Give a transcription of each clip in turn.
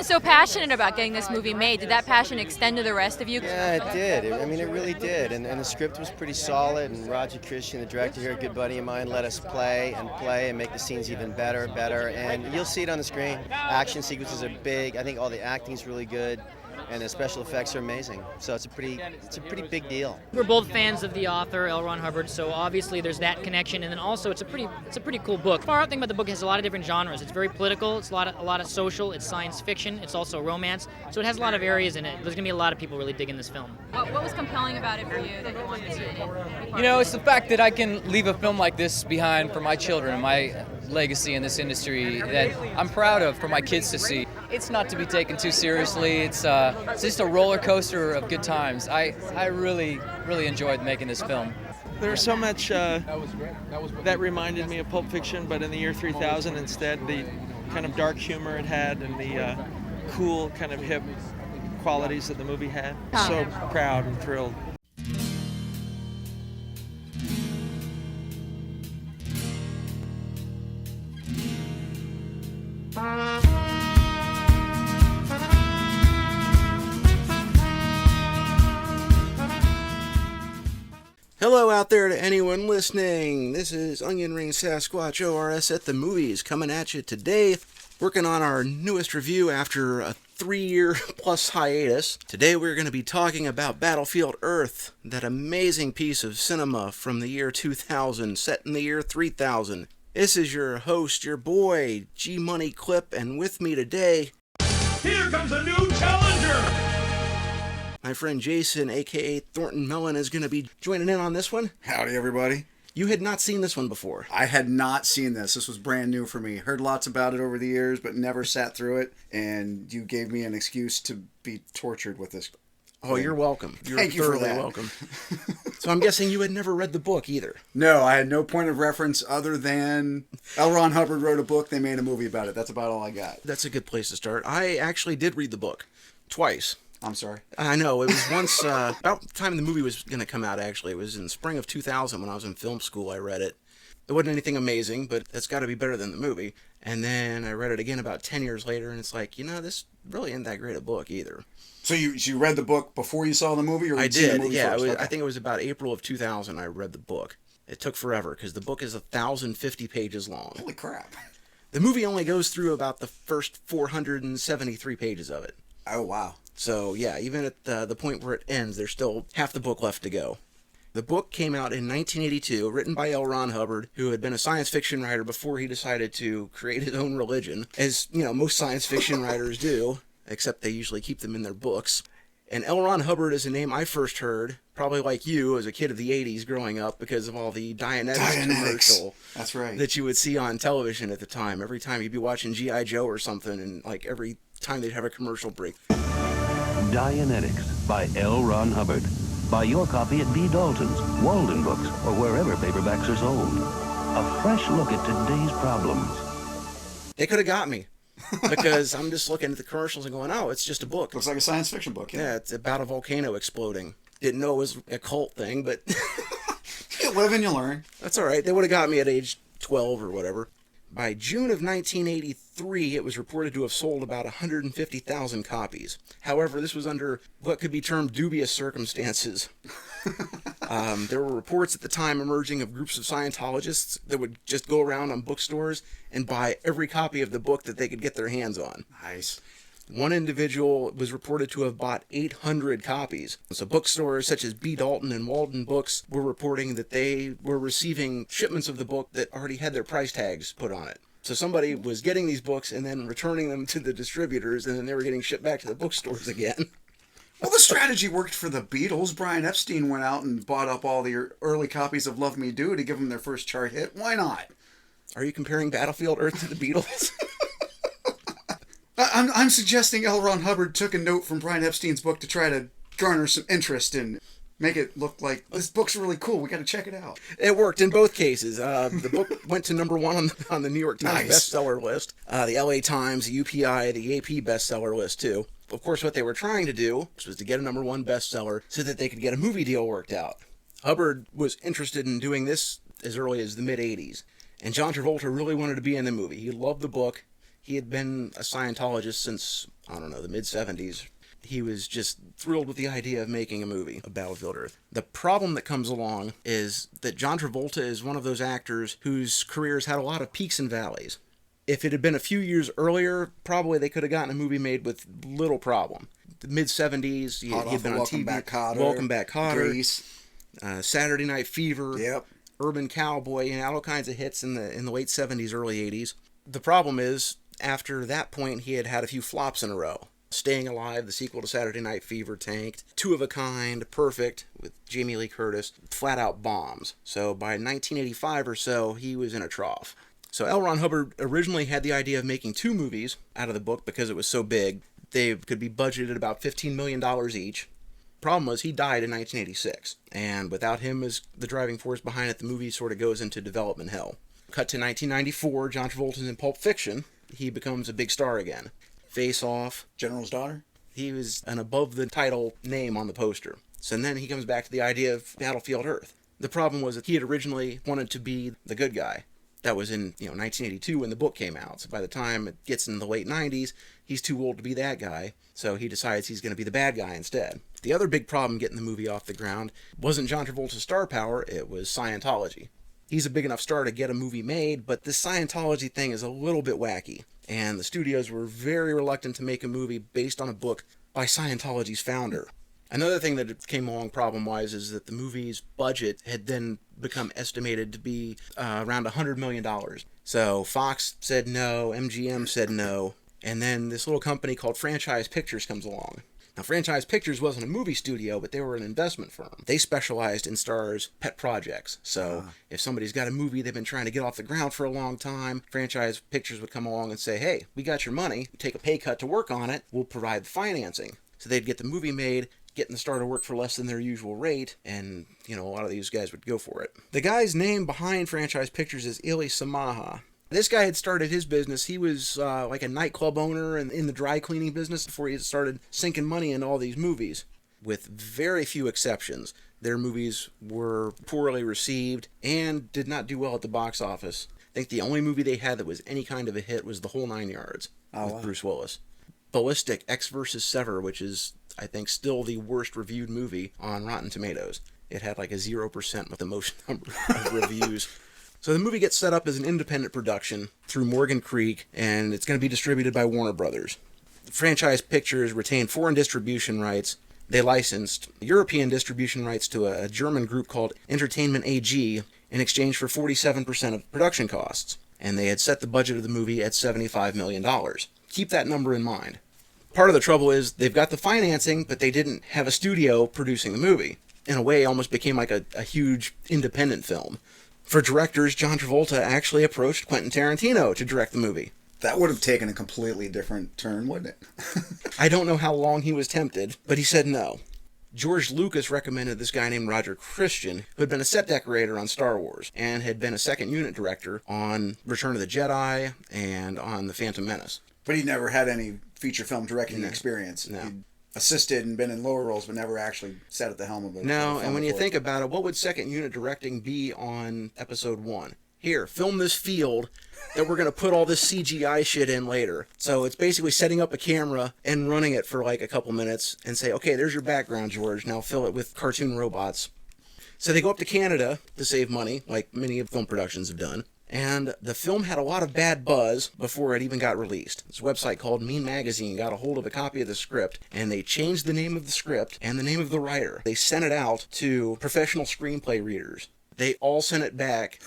seem so passionate about getting this movie made. Did that passion extend to the rest of you? Yeah, it did. I mean, it really did. And the script was pretty solid. And Roger Christian, the director here, a good buddy of mine, let us play and make the scenes even better. And you'll see it on the screen. Action sequences are big. I think all the acting's really good. And the special effects are amazing. So it's a pretty big deal. We're both fans of the author, L. Ron Hubbard, so obviously there's that connection. And then also it's a pretty cool book. The far out thing about the book has a lot of different genres. It's very political, it's a lot of social, it's science fiction, it's also romance. So it has a lot of areas in it. There's going to be a lot of people really digging this film. What was compelling about it for you that you wanted to see it? You know, it's the fact that I can leave a film like this behind for my children and my legacy in this industry that I'm proud of for my kids to see. It's not to be taken too seriously. It's just a roller coaster of good times. I really enjoyed making this film. There's so much that reminded me of Pulp Fiction, but in the year 3000 instead. The kind of dark humor it had and the cool kind of hip qualities that the movie had. So proud and thrilled. Hello out there to anyone listening. This is Onion Ring Sasquatch ORS at the Movies coming at you today, working on our newest review after a 3-year plus hiatus. Today we're going to be talking about Battlefield Earth, that amazing piece of cinema from the year 2000, set in the year 3000. This is your host, your boy, G Money Clip, and with me today, here comes a new challenger! my friend Jason, aka Thornton Melon, is going to be joining in on this one. Howdy, everybody. You had not seen this one before. I had not seen this. This was brand new for me. Heard lots about it over the years, but never sat through it. And you gave me an excuse to be tortured with this. Oh, you're welcome. Thank you for thoroughly that. welcome. So I'm guessing you had never read the book either. No, I had no point of reference other than L. Ron Hubbard wrote a book. They made a movie about it. That's about all I got. That's a good place to start. I actually did read the book twice. I'm sorry. I know. It was once, about the time the movie was going to come out, actually. It was in spring of 2000 when I was in film school. I read it. It wasn't anything amazing, but it's got to be better than the movie. And then I read it again about 10 years later, and it's like, this really isn't that great a book either. So you read the book before you saw the movie? Or I you'd seen did, the movie yeah. first? Okay. I think it was about April of 2000 I read the book. It took forever, because the book is 1,050 pages long. Holy crap. The movie only goes through about the first 473 pages of it. Oh, wow. So, yeah, even at the point where it ends, there's still half the book left to go. The book came out in 1982, written by L. Ron Hubbard, who had been a science fiction writer before he decided to create his own religion, as, most science fiction writers do, except they usually keep them in their books. And L. Ron Hubbard is a name I first heard, probably like you, as a kid of the 80s growing up, because of all the Dianetics commercial. That's right. That you would see on television at the time. Every time you'd be watching G.I. Joe or something, and every time they'd have a commercial break. Dianetics by L. Ron Hubbard. Buy your copy at B. Dalton's, Walden Books, or wherever paperbacks are sold. A fresh look at today's problems. They could have got me, because I'm just looking at the commercials and going, oh, it's just a book. Looks like a science fiction book. Yeah, it's about a volcano exploding. Didn't know it was a cult thing, but... You live and you learn. That's all right. They would have got me at age 12 or whatever. By June of 1983, it was reported to have sold about 150,000 copies. However, this was under what could be termed dubious circumstances. There were reports at the time emerging of groups of Scientologists that would just go around on bookstores and buy every copy of the book that they could get their hands on. Nice. One individual was reported to have bought 800 copies. So bookstores such as B. Dalton and Walden Books were reporting that they were receiving shipments of the book that already had their price tags put on it. So somebody was getting these books and then returning them to the distributors, and then they were getting shipped back to the bookstores again. Well, the strategy worked for the Beatles. Brian Epstein went out and bought up all the early copies of Love Me Do to give them their first chart hit. Why not? Are you comparing Battlefield Earth to the Beatles? I'm suggesting L. Ron Hubbard took a note from Brian Epstein's book to try to garner some interest and make it look like this book's really cool. We got to check it out. It worked in both cases. The book went to #1 on the New York Times bestseller list, the LA Times, the UPI, the AP bestseller list too. Of course, what they were trying to do was to get a #1 bestseller so that they could get a movie deal worked out. Hubbard was interested in doing this as early as the mid-'80s, and John Travolta really wanted to be in the movie. He loved the book. He had been a Scientologist since I don't know, the mid-70s, he was just thrilled with the idea of making a movie of Battlefield Earth. The problem that comes along is that John Travolta is one of those actors whose careers had a lot of peaks and valleys. If it had been a few years earlier, probably they could have gotten a movie made with little problem. The mid-70s, he'd been on Welcome TV. Back, Kotter. Welcome Back, Kotter. Grease. Saturday Night Fever. Yep. Urban Cowboy, all kinds of hits in the late 70s, early 80s. The problem is, after that point, he had a few flops in a row. Staying Alive, the sequel to Saturday Night Fever, tanked. Two of a Kind, Perfect, with Jamie Lee Curtis, flat out bombs. So by 1985 or so, he was in a trough. So L. Ron Hubbard originally had the idea of making 2 movies out of the book because it was so big. They could be budgeted about $15 million each. Problem was, he died in 1986, and without him as the driving force behind it, the movie sort of goes into development hell. Cut to 1994, John Travolta's in Pulp Fiction. He becomes a big star again. Face Off. General's Daughter? He was an above-the-title name on the poster. So then he comes back to the idea of Battlefield Earth. The problem was that he had originally wanted to be the good guy. That was in 1982 when the book came out. So by the time it gets in the late 90s, he's too old to be that guy. So he decides he's going to be the bad guy instead. The other big problem getting the movie off the ground wasn't John Travolta's star power, it was Scientology. He's a big enough star to get a movie made, but this Scientology thing is a little bit wacky. And the studios were very reluctant to make a movie based on a book by Scientology's founder. Another thing that came along problem-wise is that the movie's budget had then become estimated to be around $100 million. So Fox said no, MGM said no, and then this little company called Franchise Pictures comes along. Now, Franchise Pictures wasn't a movie studio, but they were an investment firm. They specialized in stars' pet projects. So if somebody's got a movie they've been trying to get off the ground for a long time, Franchise Pictures would come along and say, hey, we got your money, take a pay cut to work on it, we'll provide the financing. So they'd get the movie made, getting the star to work for less than their usual rate, and, a lot of these guys would go for it. The guy's name behind Franchise Pictures is Ili Samaha. This guy had started his business. He was like a nightclub owner and in the dry cleaning business before he started sinking money into all these movies. With very few exceptions, their movies were poorly received and did not do well at the box office. I think the only movie they had that was any kind of a hit was The Whole Nine Yards with Bruce Willis. Ballistic, X vs. Sever, which is, I think, still the worst reviewed movie on Rotten Tomatoes. It had like a 0% with the most number of reviews. So the movie gets set up as an independent production through Morgan Creek, and it's going to be distributed by Warner Brothers. Franchise Pictures retained foreign distribution rights. They licensed European distribution rights to a German group called Entertainment AG in exchange for 47% of production costs. And they had set the budget of the movie at $75 million. Keep that number in mind. Part of the trouble is they've got the financing, but they didn't have a studio producing the movie. In a way, it almost became like a huge independent film. For directors, John Travolta actually approached Quentin Tarantino to direct the movie. That would have taken a completely different turn, wouldn't it? I don't know how long he was tempted, but he said no. George Lucas recommended this guy named Roger Christian, who had been a set decorator on Star Wars, and had been a second unit director on Return of the Jedi and on The Phantom Menace. But he never had any feature film directing experience. No. He'd assisted and been in lower roles, but never actually sat at the helm of it. No, and when you think about it, what would second unit directing be on episode 1? Here, film this field that we're going to put all this CGI shit in later. So it's basically setting up a camera and running it for like a couple minutes and say, okay, there's your background, George. Now fill it with cartoon robots. So they go up to Canada to save money, like many of film productions have done. And the film had a lot of bad buzz before it even got released. This website called Mean Magazine got a hold of a copy of the script, and they changed the name of the script and the name of the writer. They sent it out to professional screenplay readers. They all sent it back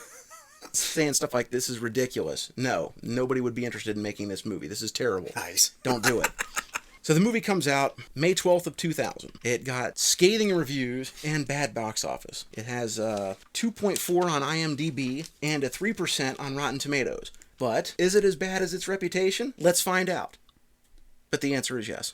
saying stuff like, this is ridiculous. No, nobody would be interested in making this movie. This is terrible. Nice. Don't do it. So the movie comes out May 12th of 2000. It got scathing reviews and bad box office. It has 2.4 on IMDb and a 3% on Rotten Tomatoes. But is it as bad as its reputation? Let's find out. But the answer is yes.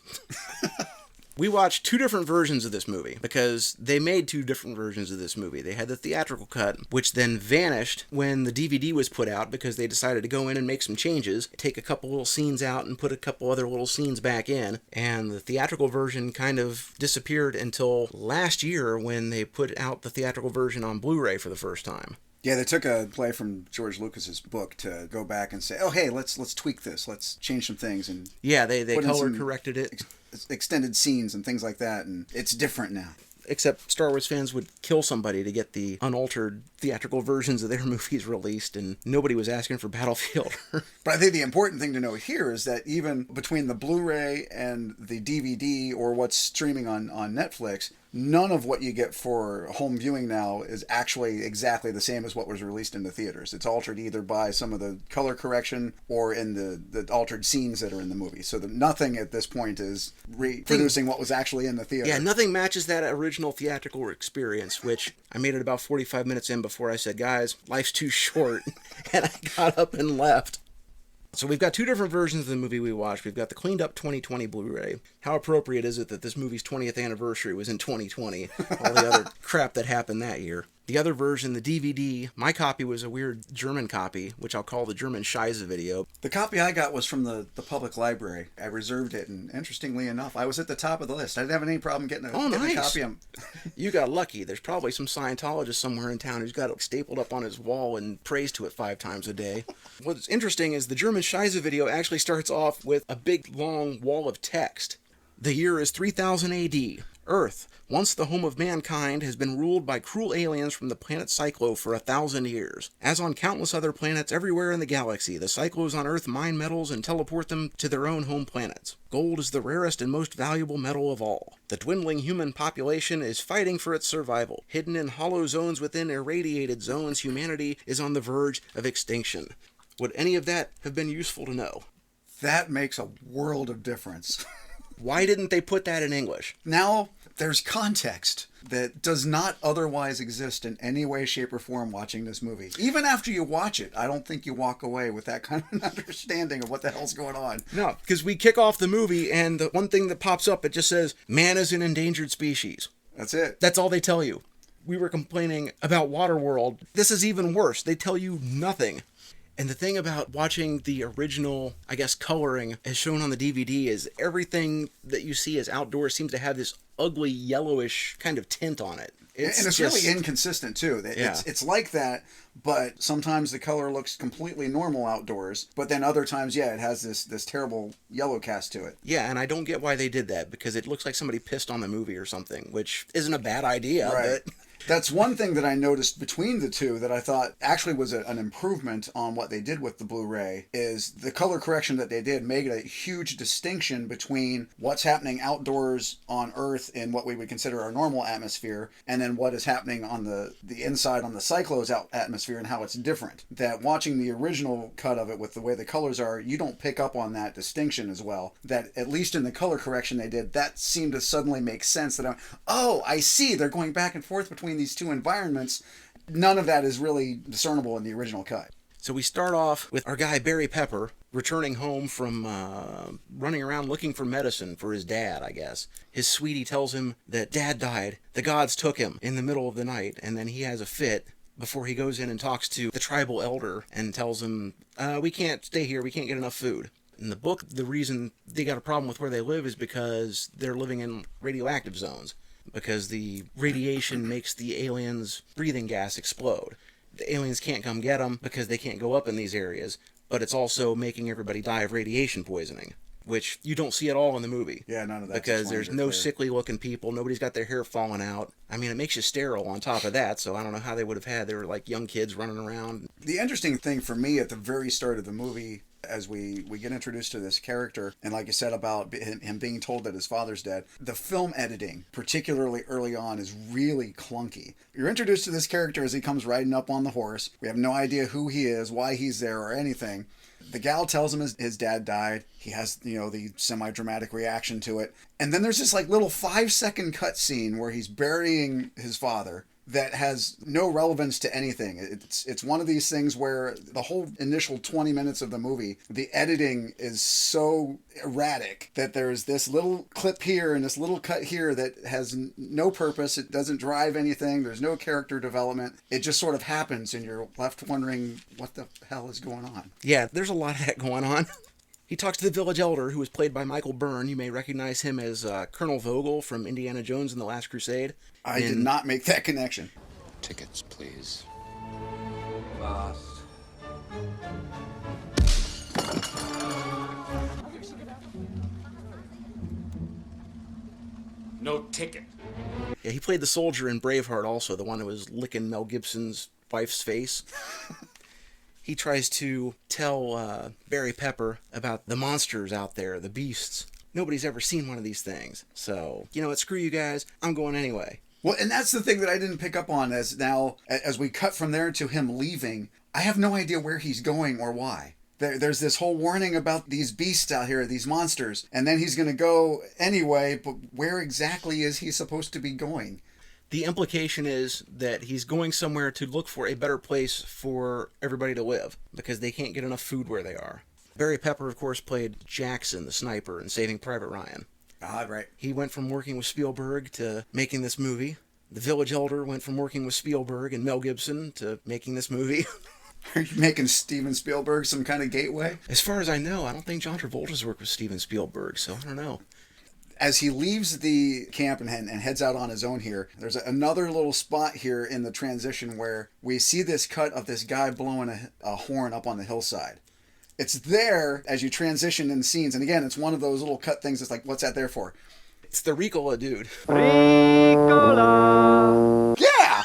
We watched 2 different versions of this movie because they made 2 different versions of this movie. They had the theatrical cut, which then vanished when the DVD was put out because they decided to go in and make some changes, take a couple little scenes out and put a couple other little scenes back in, and the theatrical version kind of disappeared until last year when they put out the theatrical version on Blu-ray for the first time. Yeah, they took a play from George Lucas's book to go back and say, "Oh, hey, let's tweak this. Let's change some things." And yeah, they put in color some corrected it. extended scenes and things like that, and it's different now. Except Star Wars fans would kill somebody to get the unaltered theatrical versions of their movies released, and nobody was asking for Battlefield. But I think the important thing to know here is that even between the Blu-ray and the DVD or what's streaming on Netflix, none of what you get for home viewing now is actually exactly the same as what was released in the theaters. It's altered either by some of the color correction or in the altered scenes that are in the movie. So nothing at this point is reproducing what was actually in the theater. Yeah, nothing matches that original theatrical experience, which I made it about 45 minutes in before I said, guys, life's too short, and I got up and left. So we've got two different versions of the movie we watched. We've got the cleaned up 2020 Blu-ray. How appropriate is it that this movie's 20th anniversary was in 2020? All the other crap that happened that year. The other version, the DVD, my copy was a weird German copy, which I'll call the German Scheisse video. The copy I got was from the public library. I reserved it, and interestingly enough, I was at the top of the list. I didn't have any problem getting a copy. You got lucky. There's probably some Scientologist somewhere in town who's got it stapled up on his wall and prays to it 5 times a day. What's interesting is the German Scheisse video actually starts off with a big, long wall of text. The year is 3000 AD. Earth, once the home of mankind, has been ruled by cruel aliens from the planet Cyclo for 1,000 years. As on countless other planets everywhere in the galaxy, the Cyclos on Earth mine metals and teleport them to their own home planets. Gold is the rarest and most valuable metal of all. The dwindling human population is fighting for its survival. Hidden in hollow zones within irradiated zones, humanity is on the verge of extinction. Would any of that have been useful to know? That makes a world of difference. Why didn't they put that in English? Now there's context that does not otherwise exist in any way, shape, or form watching this movie. Even after you watch it, I don't think you walk away with that kind of an understanding of what the hell's going on. No, because we kick off the movie and the one thing that pops up, it just says, man is an endangered species. That's it. That's all they tell you. We were complaining about Waterworld. This is even worse. They tell you nothing. And the thing about watching the original, I guess, coloring as shown on the DVD is everything that you see as outdoors seems to have this ugly yellowish kind of tint on it. And it's really inconsistent, too. It's like that, but sometimes the color looks completely normal outdoors, but then other times, it has this terrible yellow cast to it. Yeah, and I don't get why they did that, because it looks like somebody pissed on the movie or something, which isn't a bad idea, right. But... That's one thing that I noticed between the two that I thought actually was an improvement on what they did with the Blu-ray is the color correction that they did made a huge distinction between what's happening outdoors on Earth in what we would consider our normal atmosphere and then what is happening on the inside on the Cyclo's atmosphere and how it's different. That watching the original cut of it with the way the colors are, you don't pick up on that distinction as well. That at least in the color correction they did, that seemed to suddenly make sense that I see, they're going back and forth between these two environments. None of that is really discernible in the original cut. So we start off with our guy Barry Pepper returning home from running around looking for medicine for his dad, I guess. His sweetie tells him that dad died. The gods took him in the middle of the night, and then he has a fit before he goes in and talks to the tribal elder and tells him, we can't stay here, we can't get enough food. In the book, the reason they got a problem with where they live is because they're living in radioactive zones. Because the radiation makes the aliens' breathing gas explode. The aliens can't come get them because they can't go up in these areas, but it's also making everybody die of radiation poisoning, which you don't see at all in the movie. Yeah, none of that. Because there's no sickly-looking people, nobody's got their hair falling out. I mean, it makes you sterile on top of that, so I don't know how they would have had. They were like young kids running around. The interesting thing for me at the very start of the movie, as we get introduced to this character, and like you said about him being told that his father's dead, the film editing, particularly early on, is really clunky. You're introduced to this character as he comes riding up on the horse. We have no idea who he is, why he's there, or anything. The gal tells him his dad died. He has, the semi-dramatic reaction to it. And then there's this little 5-second cut scene where he's burying his father that has no relevance to anything. It's one of these things where the whole initial 20 minutes of the movie, the editing is so erratic that there's this little clip here and this little cut here that has no purpose. It doesn't drive anything. There's no character development. It just sort of happens and you're left wondering what the hell is going on. Yeah, there's a lot of that going on. He talks to the village elder, who was played by Michael Byrne. You may recognize him as Colonel Vogel from Indiana Jones and the Last Crusade. I did not make that connection. Tickets, please. last. No ticket. Yeah, he played the soldier in Braveheart also, the one who was licking Mel Gibson's wife's face. He tries to tell Barry Pepper about the monsters out there, the beasts. Nobody's ever seen one of these things. So, you know what, screw you guys, I'm going anyway. Well, and that's the thing that I didn't pick up on as we cut from there to him leaving, I have no idea where he's going or why. There's this whole warning about these beasts out here, these monsters, and then he's going to go anyway, but where exactly is he supposed to be going? The implication is that he's going somewhere to look for a better place for everybody to live, because they can't get enough food where they are. Barry Pepper, of course, played Jackson, the sniper, in Saving Private Ryan. Ah, right. He went from working with Spielberg to making this movie. The Village Elder went from working with Spielberg and Mel Gibson to making this movie. Are you making Steven Spielberg some kind of gateway? As far as I know, I don't think John Travolta's worked with Steven Spielberg, so I don't know. As he leaves the camp and heads out on his own here, there's another little spot here in the transition where we see this cut of this guy blowing a horn up on the hillside. It's there as you transition in scenes, and again, it's one of those little cut things that's like, what's that there for? It's the Ricola dude. Ricola! Yeah!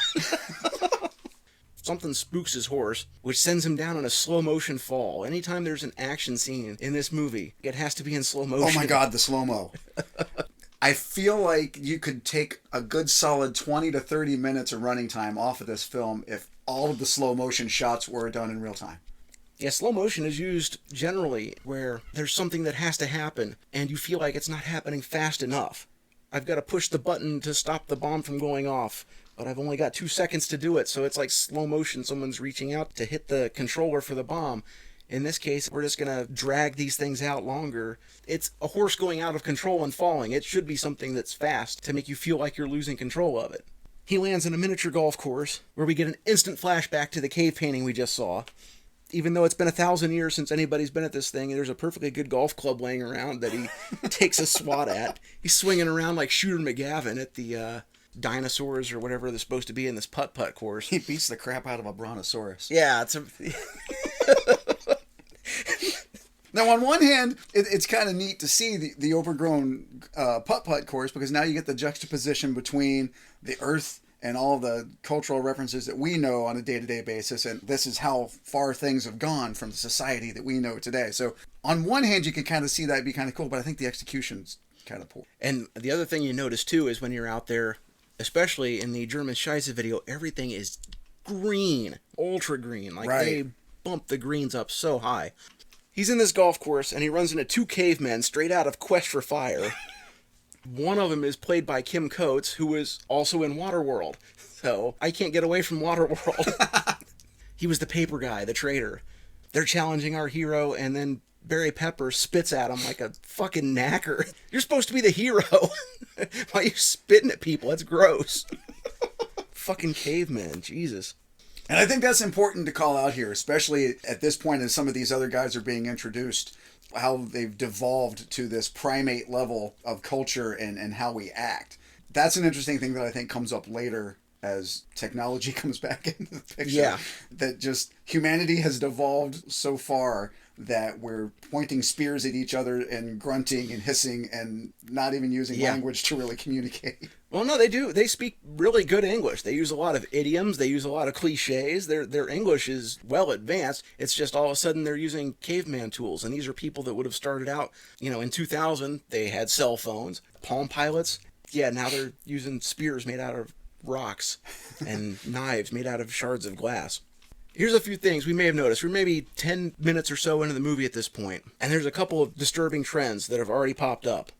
Something spooks his horse, which sends him down in a slow-motion fall. Anytime there's an action scene in this movie, it has to be in slow motion. Oh my god, the slow-mo. I feel like you could take a good solid 20 to 30 minutes of running time off of this film if all of the slow-motion shots were done in real time. Yeah, slow motion is used generally where there's something that has to happen, and you feel like it's not happening fast enough. I've got to push the button to stop the bomb from going off, but I've only got 2 seconds to do it, so it's like slow motion. Someone's reaching out to hit the controller for the bomb. In this case, we're just going to drag these things out longer. It's a horse going out of control and falling. It should be something that's fast to make you feel like you're losing control of it. He lands in a miniature golf course where we get an instant flashback to the cave painting we just saw. Even though it's been 1,000 years since anybody's been at this thing, there's a perfectly good golf club laying around that he takes a swat at. He's swinging around like Shooter McGavin at the dinosaurs or whatever they're supposed to be in this putt-putt course. He beats the crap out of a brontosaurus. Yeah, it's a... Now, on one hand, it's kind of neat to see the overgrown putt-putt course, because now you get the juxtaposition between the Earth and all the cultural references that we know on a day-to-day basis, and this is how far things have gone from the society that we know today. So, on one hand, you can kind of see that be kind of cool, but I think the execution's kind of poor. And the other thing you notice, too, is when you're out there, especially in the German Scheisse video, everything is green, ultra green. Like, right. They bump the greens up so high. He's in this golf course, and he runs into 2 cavemen straight out of Quest for Fire. One of them is played by Kim Coates, who was also in Waterworld. So, I can't get away from Waterworld. He was the paper guy, the traitor. They're challenging our hero, and then Barry Pepper spits at him like a fucking knacker. You're supposed to be the hero. Why are you spitting at people? That's gross. Fucking caveman, Jesus. And I think that's important to call out here, especially at this point as some of these other guys are being introduced, how they've devolved to this primate level of culture and how we act. That's an interesting thing that I think comes up later as technology comes back into the picture. Yeah. That just humanity has devolved so far that we're pointing spears at each other and grunting and hissing and not even using language to really communicate. Well, no, they do. They speak really good English. They use a lot of idioms. They use a lot of cliches. Their English is well advanced. It's just all of a sudden they're using caveman tools. And these are people that would have started out, in 2000, they had cell phones, Palm Pilots. Yeah, now they're using spears made out of rocks and knives made out of shards of glass. Here's a few things we may have noticed. We're maybe 10 minutes or so into the movie at this point, and there's a couple of disturbing trends that have already popped up.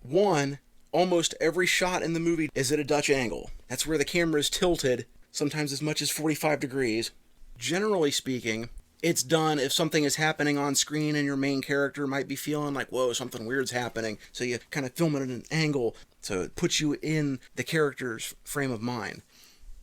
One, almost every shot in the movie is at a Dutch angle. That's where the camera is tilted, sometimes as much as 45 degrees. Generally speaking, it's done if something is happening on screen and your main character might be feeling like, whoa, something weird's happening. So you kind of film it at an angle so it puts you in the character's frame of mind.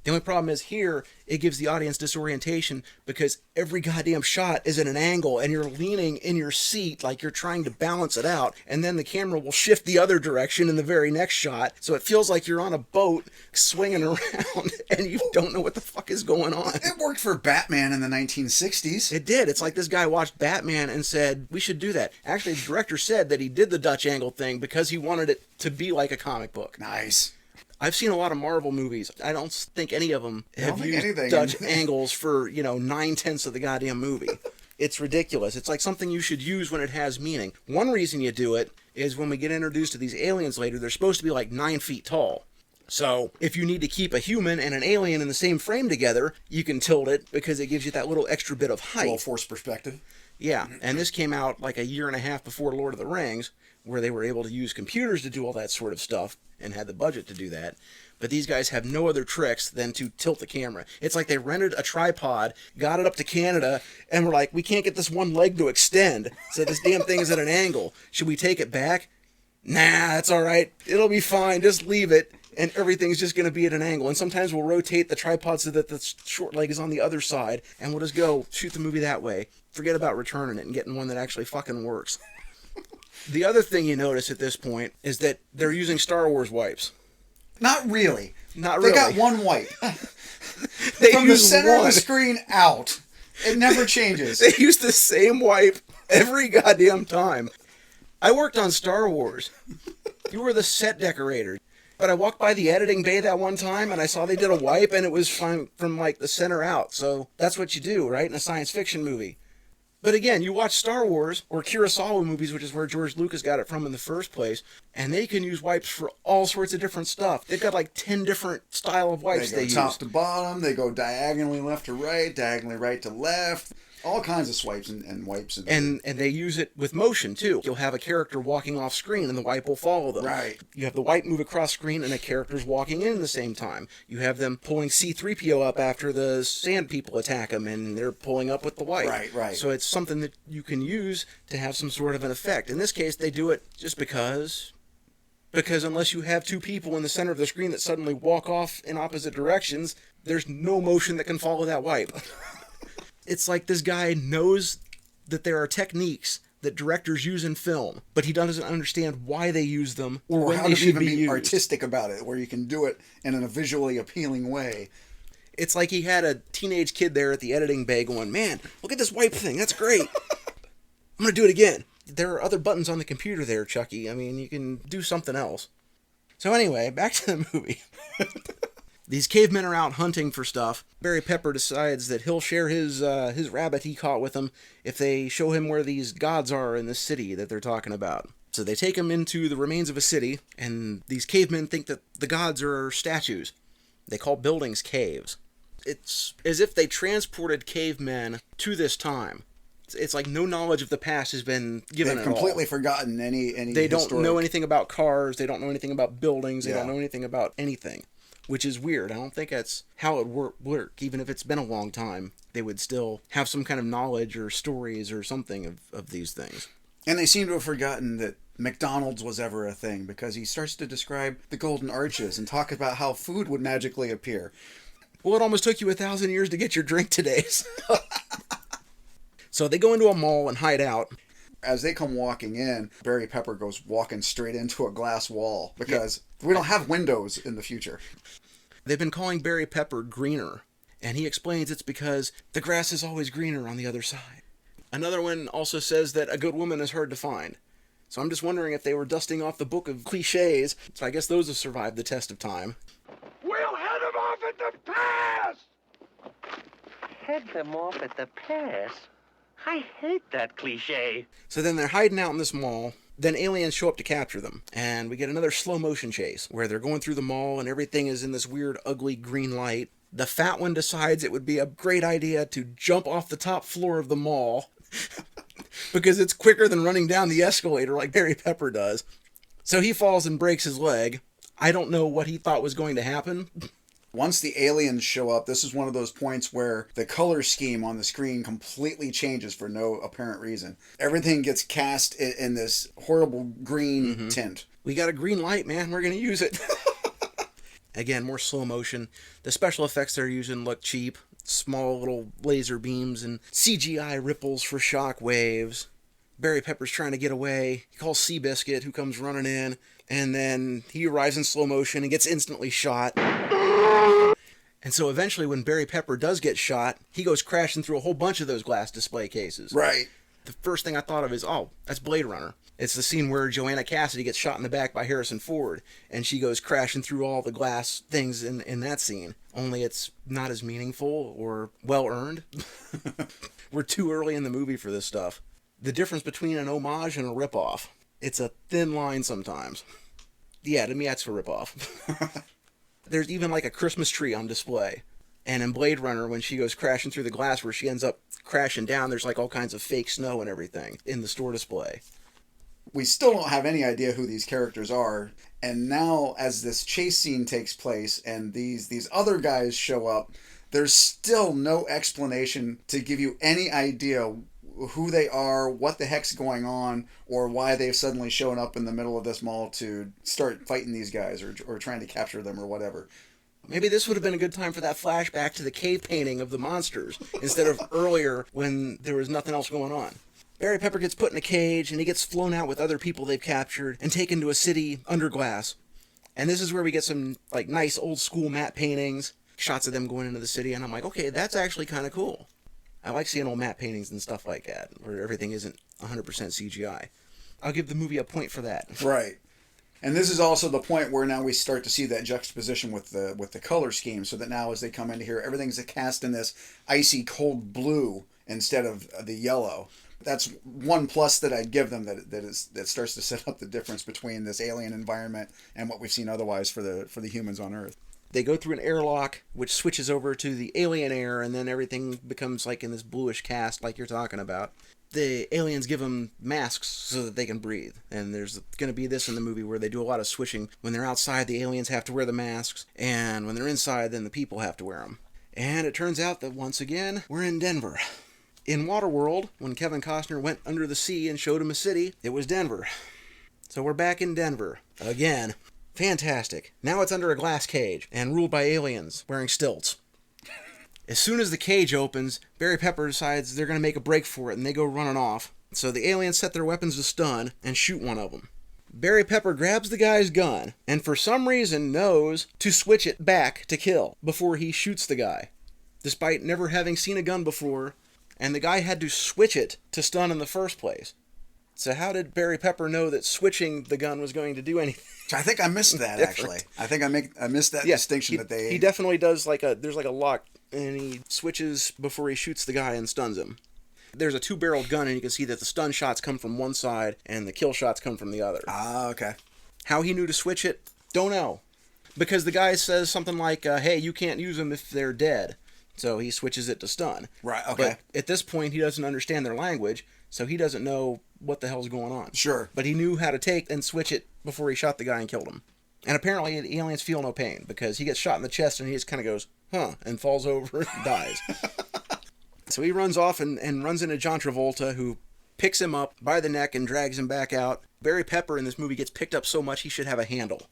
The only problem is here, it gives the audience disorientation because every goddamn shot is at an angle and you're leaning in your seat like you're trying to balance it out. And then the camera will shift the other direction in the very next shot. So it feels like you're on a boat swinging around and you don't know what the fuck is going on. It worked for Batman in the 1960s. It did. It's like this guy watched Batman and said, we should do that. Actually, the director said that he did the Dutch angle thing because he wanted it to be like a comic book. Nice. I've seen a lot of Marvel movies. I don't think any of them have used Dutch angles for, 9/10 of the goddamn movie. It's ridiculous. It's like something you should use when it has meaning. One reason you do it is when we get introduced to these aliens later, they're supposed to be like 9 feet tall. So if you need to keep a human and an alien in the same frame together, you can tilt it because it gives you that little extra bit of height. A little forced perspective. Yeah, and this came out like a year and a half before Lord of the Rings, where they were able to use computers to do all that sort of stuff and had the budget to do that. But these guys have no other tricks than to tilt the camera. It's like they rented a tripod, got it up to Canada, and were like, we can't get this one leg to extend, so this damn thing is at an angle. Should we take it back? Nah, that's all right. It'll be fine. Just leave it, and everything's just going to be at an angle. And sometimes we'll rotate the tripod so that the short leg is on the other side, and we'll just go shoot the movie that way. Forget about returning it and getting one that actually fucking works. The other thing you notice at this point is that they're using Star Wars wipes. Not really. Not really. They got one wipe. They From the use center one. of the screen out. It never changes. They use the same wipe every goddamn time. I worked on Star Wars. You were the set decorator. But I walked by the editing bay that one time and I saw they did a wipe and it was from like the center out. So that's what you do, right, in a science fiction movie. But again, you watch Star Wars or Kurosawa movies, which is where George Lucas got it from in the first place, and they can use wipes for all sorts of different stuff. They've got like 10 different style of wipes they use. They go top to bottom, they go diagonally left to right, diagonally right to left. All kinds of swipes and wipes. And they use it with motion, too. You'll have a character walking off screen, and the wipe will follow them. Right. You have the wipe move across screen, and a character's walking in at the same time. You have them pulling C-3PO up after the sand people attack them, and they're pulling up with the wipe. Right. So it's something that you can use to have some sort of an effect. In this case, they do it just because unless you have two people in the center of the screen that suddenly walk off in opposite directions, there's no motion that can follow that wipe. It's like this guy knows that there are techniques that directors use in film, but he doesn't understand why they use them or when how they to should even be be used. artistic about it, where you can do it in a visually appealing way. It's like he had a teenage kid there at the editing bay going, man, look at this wipe thing. That's great. I'm going to do it again. There are other buttons on the computer there, Chucky. I mean, you can do something else. So anyway, back to the movie. These cavemen are out hunting for stuff. Barry Pepper decides that he'll share his rabbit he caught with them if they show him where these gods are in the city that they're talking about. So they take him into the remains of a city, and these cavemen think that the gods are statues. They call buildings caves. It's as if they transported cavemen to this time. It's like no knowledge of the past has been given at all. They've completely forgotten any They don't historic... know anything about cars. They don't know anything about buildings. They Yeah. don't know anything about anything. Which is weird. I don't think that's how it work. Even if it's been a long time, they would still have some kind of knowledge or stories or something of these things. And they seem to have forgotten that McDonald's was ever a thing, because he starts to describe the Golden Arches and talk about how food would magically appear. Well, it almost took you 1,000 years to get your drink today. So they go into a mall and hide out. As they come walking in, Barry Pepper goes walking straight into a glass wall, because we don't have windows in the future. They've been calling Barry Pepper Greener, and he explains it's because the grass is always greener on the other side. Another one also says that a good woman is hard to find. So I'm just wondering if they were dusting off the book of cliches, so I guess those have survived the test of time. We'll head them off at the pass! Head them off at the pass? I hate that cliche. So then they're hiding out in this mall. Then aliens show up to capture them. And we get another slow motion chase where they're going through the mall and everything is in this weird, ugly green light. The fat one decides it would be a great idea to jump off the top floor of the mall because it's quicker than running down the escalator like Barry Pepper does. So he falls and breaks his leg. I don't know what he thought was going to happen. Once the aliens show up, this is one of those points where the color scheme on the screen completely changes for no apparent reason. Everything gets cast in this horrible green tint. We got a green light, man. We're going to use it. Again, more slow motion. The special effects they're using look cheap. Small little laser beams and CGI ripples for shock waves. Barry Pepper's trying to get away. He calls Seabiscuit, who comes running in, and then he arrives in slow motion and gets instantly shot. And so eventually when Barry Pepper does get shot, he goes crashing through a whole bunch of those glass display cases. Right. The first thing I thought of is, oh, that's Blade Runner. It's the scene where Joanna Cassidy gets shot in the back by Harrison Ford, and she goes crashing through all the glass things in that scene. Only it's not as meaningful or well-earned. We're too early in the movie for this stuff. The difference between an homage and a ripoff. It's a thin line sometimes. Yeah, to me that's a ripoff. There's even like a Christmas tree on display. And in Blade Runner, when she goes crashing through the glass where she ends up crashing down, there's like all kinds of fake snow and everything in the store display. We still don't have any idea who these characters are. And now as this chase scene takes place and these other guys show up, there's still no explanation to give you any idea who they are, what the heck's going on, or why they've suddenly shown up in the middle of this mall to start fighting these guys or trying to capture them or whatever. Maybe this would have been a good time for that flashback to the cave painting of the monsters instead of earlier when there was nothing else going on. Barry Pepper gets put in a cage and he gets flown out with other people they've captured and taken to a city under glass. And this is where we get some like nice old school matte paintings, shots of them going into the city, and I'm like, okay, that's actually kind of cool. I like seeing old matte paintings and stuff like that, where everything isn't 100% CGI. I'll give the movie a point for that. Right. And this is also the point where now we start to see that juxtaposition with the color scheme, so that now as they come into here, everything's cast in this icy cold blue instead of the yellow. That's one plus that I'd give them that starts to set up the difference between this alien environment and what we've seen otherwise for the humans on Earth. They go through an airlock, which switches over to the alien air, and then everything becomes like in this bluish cast like you're talking about. The aliens give them masks so that they can breathe. And there's going to be this in the movie where they do a lot of switching. When they're outside, the aliens have to wear the masks, and when they're inside, then the people have to wear them. And it turns out that once again, we're in Denver. In Waterworld, when Kevin Costner went under the sea and showed him a city, it was Denver. So we're back in Denver. Again. Fantastic. Now it's under a glass cage and ruled by aliens wearing stilts. As soon as the cage opens, Barry Pepper decides they're going to make a break for it and they go running off. So the aliens set their weapons to stun and shoot one of them. Barry Pepper grabs the guy's gun and for some reason knows to switch it back to kill before he shoots the guy. Despite never having seen a gun before, and the guy had to switch it to stun in the first place. So how did Barry Pepper know that switching the gun was going to do anything? I think I missed that, actually. I think I missed that distinction that they... He definitely does there's like a lock, and he switches before he shoots the guy and stuns him. There's a two-barreled gun, and you can see that the stun shots come from one side, and the kill shots come from the other. Ah, okay. How he knew to switch it, don't know. Because the guy says something like, hey, you can't use them if they're dead. So he switches it to stun. Right, okay. But at this point, he doesn't understand their language, so he doesn't know what the hell's going on. Sure. But he knew how to take and switch it before he shot the guy and killed him. And apparently the aliens feel no pain, because he gets shot in the chest and he just kind of goes, huh, and falls over and dies. So he runs off and runs into John Travolta, who picks him up by the neck and drags him back out. Barry Pepper in this movie gets picked up so much he should have a handle.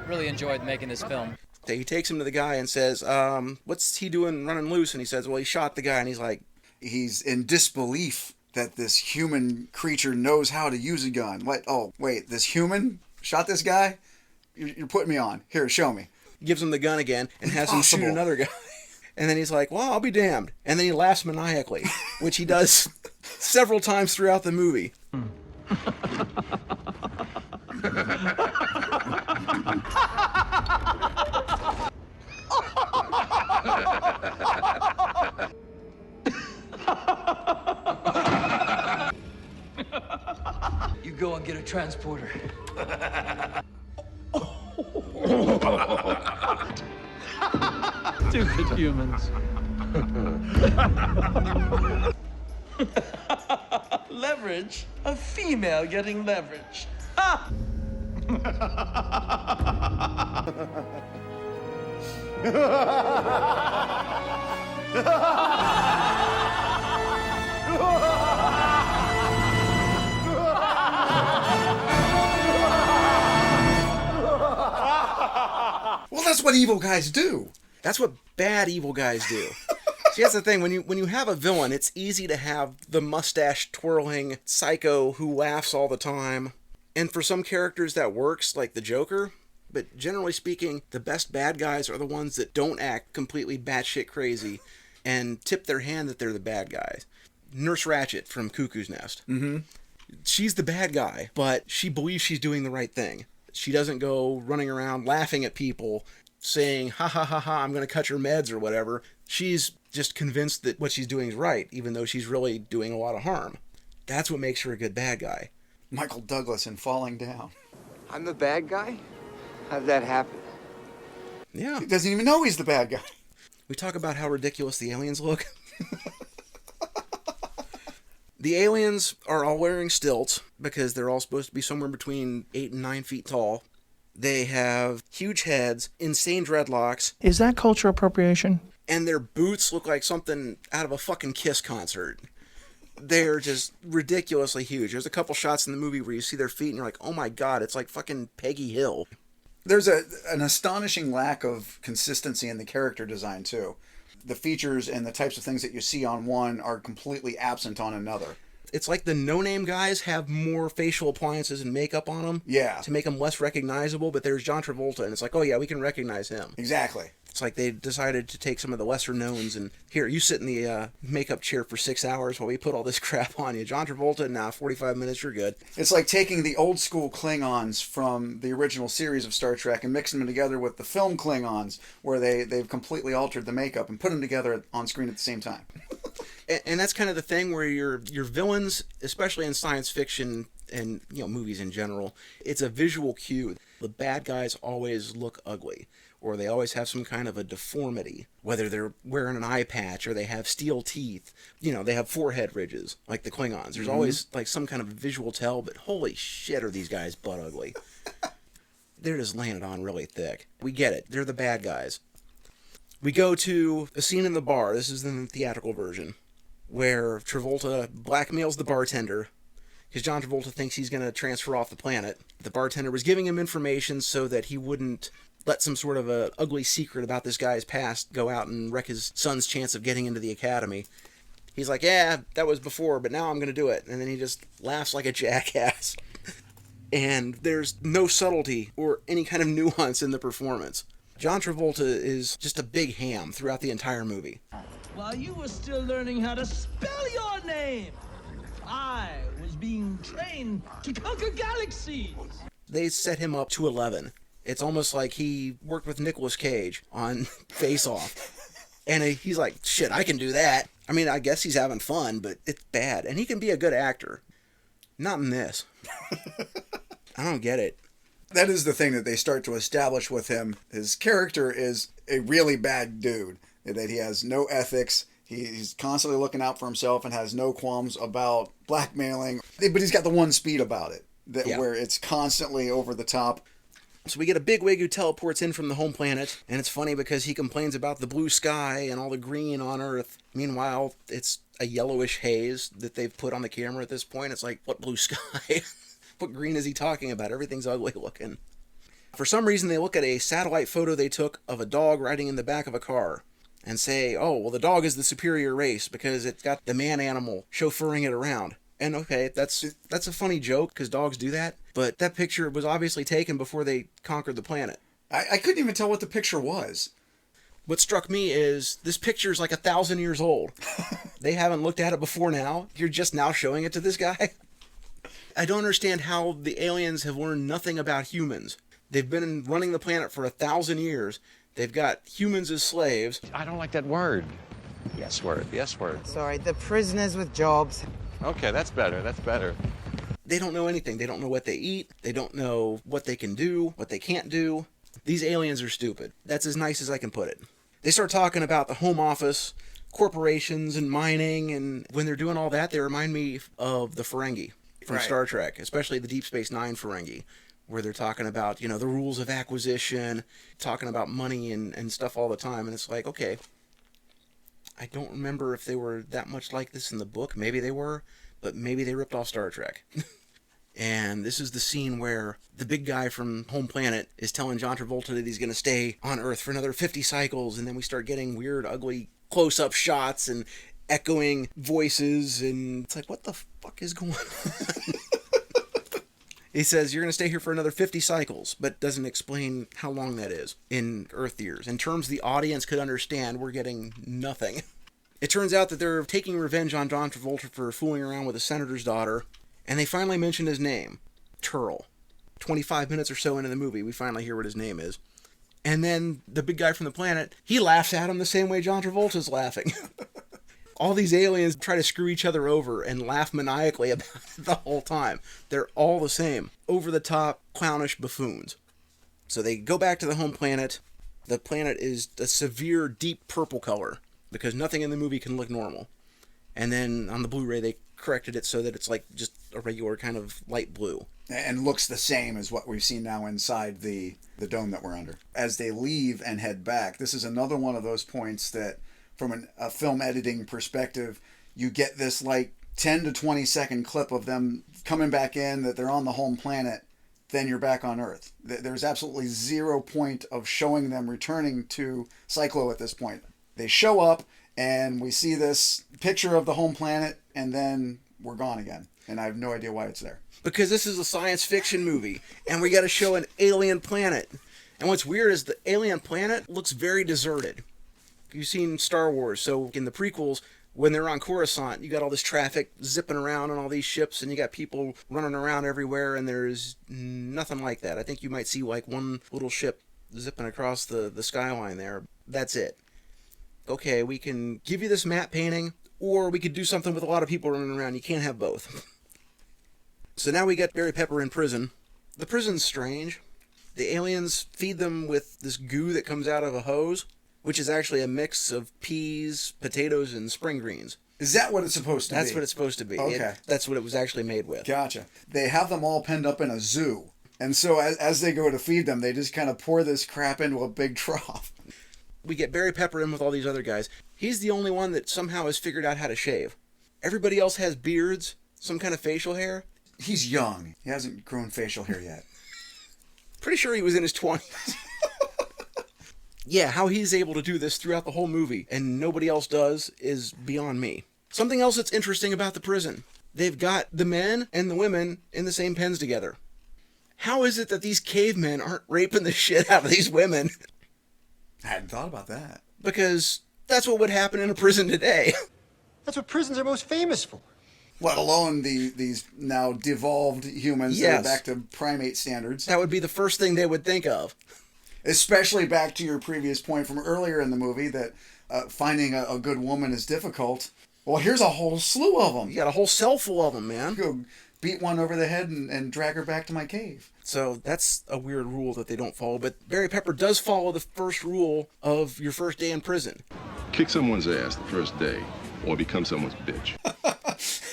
Really enjoyed making this film. He takes him to the guy and says, what's he doing running loose? And he says, well, he shot the guy. And he's like... He's in disbelief that this human creature knows how to use a gun. What? Oh, wait, this human shot this guy? You're putting me on. Here, show me. Gives him the gun again and has him shoot another guy. And then he's like, well, I'll be damned. And then he laughs maniacally, which he does several times throughout the movie. transporter. Stupid humans. Leverage? A female getting leverage. Ha! Well, that's what evil guys do. That's what bad evil guys do. See, that's the thing. When you have a villain, it's easy to have the mustache twirling psycho who laughs all the time. And for some characters that works, like the Joker. But generally speaking, the best bad guys are the ones that don't act completely batshit crazy and tip their hand that they're the bad guys. Nurse Ratched from Cuckoo's Nest. Mm-hmm. She's the bad guy, but she believes she's doing the right thing. She doesn't go running around laughing at people, saying, ha ha ha ha, I'm going to cut your meds or whatever. She's just convinced that what she's doing is right, even though she's really doing a lot of harm. That's what makes her a good bad guy. Michael Douglas in Falling Down. I'm the bad guy? How'd that happen? Yeah. He doesn't even know he's the bad guy. We talk about how ridiculous the aliens look. The aliens are all wearing stilts because they're all supposed to be somewhere between 8 and 9 feet tall. They have huge heads, insane dreadlocks. Is that cultural appropriation? And their boots look like something out of a fucking Kiss concert. They're just ridiculously huge. There's a couple shots in the movie where you see their feet and you're like, oh my god, it's like fucking Peggy Hill. There's an astonishing lack of consistency in the character design, too. The features and the types of things that you see on one are completely absent on another. It's like the no-name guys have more facial appliances and makeup on them. Yeah. To make them less recognizable, but there's John Travolta, and it's like, oh yeah, we can recognize him. Exactly. It's like they decided to take some of the lesser knowns and, here, you sit in the makeup chair for 6 hours while we put all this crap on you. John Travolta, now 45 minutes, you're good. It's like taking the old school Klingons from the original series of Star Trek and mixing them together with the film Klingons, where they've completely altered the makeup and put them together on screen at the same time. And that's kind of the thing where your villains, especially in science fiction and movies in general, it's a visual cue. The bad guys always look ugly, or they always have some kind of a deformity, whether they're wearing an eye patch or they have steel teeth. They have forehead ridges, like the Klingons. There's always like some kind of visual tell, but holy shit are these guys butt ugly. They're just laying it on really thick. We get it. They're the bad guys. We go to a scene in the bar. This is in the theatrical version, where Travolta blackmails the bartender because John Travolta thinks he's going to transfer off the planet. The bartender was giving him information so that he wouldn't let some sort of a ugly secret about this guy's past go out and wreck his son's chance of getting into the academy. He's like, yeah, that was before, but now I'm going to do it. And then he just laughs like a jackass. And there's no subtlety or any kind of nuance in the performance. John Travolta is just a big ham throughout the entire movie. While you were still learning how to spell your name, I was being trained to conquer galaxies. They set him up to 11. It's almost like he worked with Nicolas Cage on Face Off. And he's like, shit, I can do that. I mean, I guess he's having fun, but it's bad. And he can be a good actor. Not in this. I don't get it. That is the thing that they start to establish with him. His character is a really bad dude. That he has no ethics. He's constantly looking out for himself and has no qualms about blackmailing. But he's got the one speed about it, where it's constantly over the top. So we get a bigwig who teleports in from the home planet, and it's funny because he complains about the blue sky and all the green on Earth. Meanwhile, it's a yellowish haze that they've put on the camera at this point. It's like, what blue sky? What green is he talking about? Everything's ugly looking. For some reason, they look at a satellite photo they took of a dog riding in the back of a car and say, oh, well, the dog is the superior race because it's got the man animal chauffeuring it around. And okay, that's a funny joke because dogs do that, but that picture was obviously taken before they conquered the planet. I couldn't even tell what the picture was. What struck me is this picture is like 1,000 years old. They haven't looked at it before now. You're just now showing it to this guy? I don't understand how the aliens have learned nothing about humans. They've been running the planet for 1,000 years. They've got humans as slaves. I don't like that word. Yes word. Yes word. Sorry, the prisoners with jobs. Okay, that's better. That's better. They don't know anything. They don't know what they eat. They don't know what they can do, what they can't do. These aliens are stupid. That's as nice as I can put it. They start talking about the home office, corporations, and mining, and when they're doing all that, they remind me of the Ferengi from Star Trek, especially the Deep Space Nine Ferengi, where they're talking about, the rules of acquisition, talking about money and stuff all the time, and it's like, okay, I don't remember if they were that much like this in the book. Maybe they were, but maybe they ripped off Star Trek. And this is the scene where the big guy from Home Planet is telling John Travolta that he's going to stay on Earth for another 50 cycles, and then we start getting weird, ugly close-up shots and echoing voices, and it's like, what the fuck is going on? He says, you're going to stay here for another 50 cycles, but doesn't explain how long that is in Earth years. In terms the audience could understand, we're getting nothing. It turns out that they're taking revenge on John Travolta for fooling around with a senator's daughter, and they finally mention his name, Turl. 25 minutes or so into the movie, we finally hear what his name is. And then the big guy from the planet, he laughs at him the same way John Travolta's laughing. All these aliens try to screw each other over and laugh maniacally about it the whole time. They're all the same, over-the-top, clownish buffoons. So they go back to the home planet. The planet is a severe, deep purple color, because nothing in the movie can look normal. And then on the Blu-ray, they corrected it so that it's like just a regular kind of light blue. And looks the same as what we've seen now inside the dome that we're under. As they leave and head back, this is another one of those points that, from a film editing perspective, you get this like 10 to 20 second clip of them coming back in, that they're on the home planet, then you're back on Earth. There's absolutely 0 point of showing them returning to Cyclo at this point. They show up, and we see this picture of the home planet, and then we're gone again. And I have no idea why it's there. Because this is a science fiction movie, and we got to show an alien planet. And what's weird is the alien planet looks very deserted. You've seen Star Wars, so in the prequels, when they're on Coruscant, you got all this traffic zipping around on all these ships, and you got people running around everywhere, and there's nothing like that. I think you might see like one little ship zipping across the skyline there. That's it. Okay, we can give you this matte painting, or we could do something with a lot of people running around. You can't have both. So now we get Barry Pepper in prison. The prison's strange. The aliens feed them with this goo that comes out of a hose, which is actually a mix of peas, potatoes, and spring greens. Is that what it's supposed to be? That's what it's supposed to be. Okay. That's what it was actually made with. Gotcha. They have them all penned up in a zoo. And so as they go to feed them, they just kind of pour this crap into a big trough. We get Barry Pepper in with all these other guys. He's the only one that somehow has figured out how to shave. Everybody else has beards, some kind of facial hair. He's young. He hasn't grown facial hair yet. Pretty sure he was in his 20s. Yeah, how he's able to do this throughout the whole movie and nobody else does is beyond me. Something else that's interesting about the prison. They've got the men and the women in the same pens together. How is it that these cavemen aren't raping the shit out of these women? I hadn't thought about that. Because that's what would happen in a prison today. That's what prisons are most famous for. Let alone these now devolved humans that are back to primate standards. That would be the first thing they would think of. Especially back to your previous point from earlier in the movie that finding a good woman is difficult. Well, here's a whole slew of them. You got a whole cell full of them, man. Go beat one over the head and drag her back to my cave. So that's a weird rule that they don't follow. But Barry Pepper does follow the first rule of your first day in prison. Kick someone's ass the first day or become someone's bitch.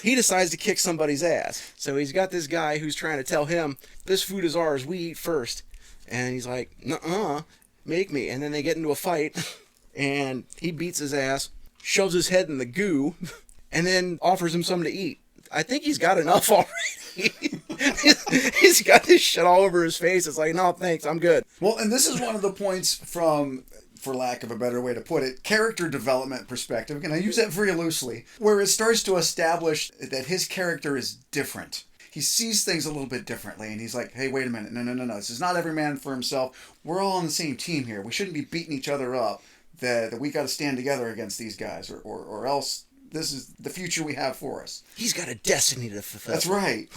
He decides to kick somebody's ass. So he's got this guy who's trying to tell him, this food is ours, we eat first. And he's like, nuh-uh, make me. And then they get into a fight, and he beats his ass, shoves his head in the goo, and then offers him something to eat. I think he's got enough already. He's got this shit all over his face. It's like, no, thanks, I'm good. Well, and this is one of the points from, for lack of a better way to put it, character development perspective, and I use that very loosely, where it starts to establish that his character is different. He sees things a little bit differently, and he's like, hey, wait a minute, no. This is not every man for himself. We're all on the same team here. We shouldn't be beating each other up, that we got to stand together against these guys, or else this is the future we have for us. He's got a destiny to fulfill. That's right.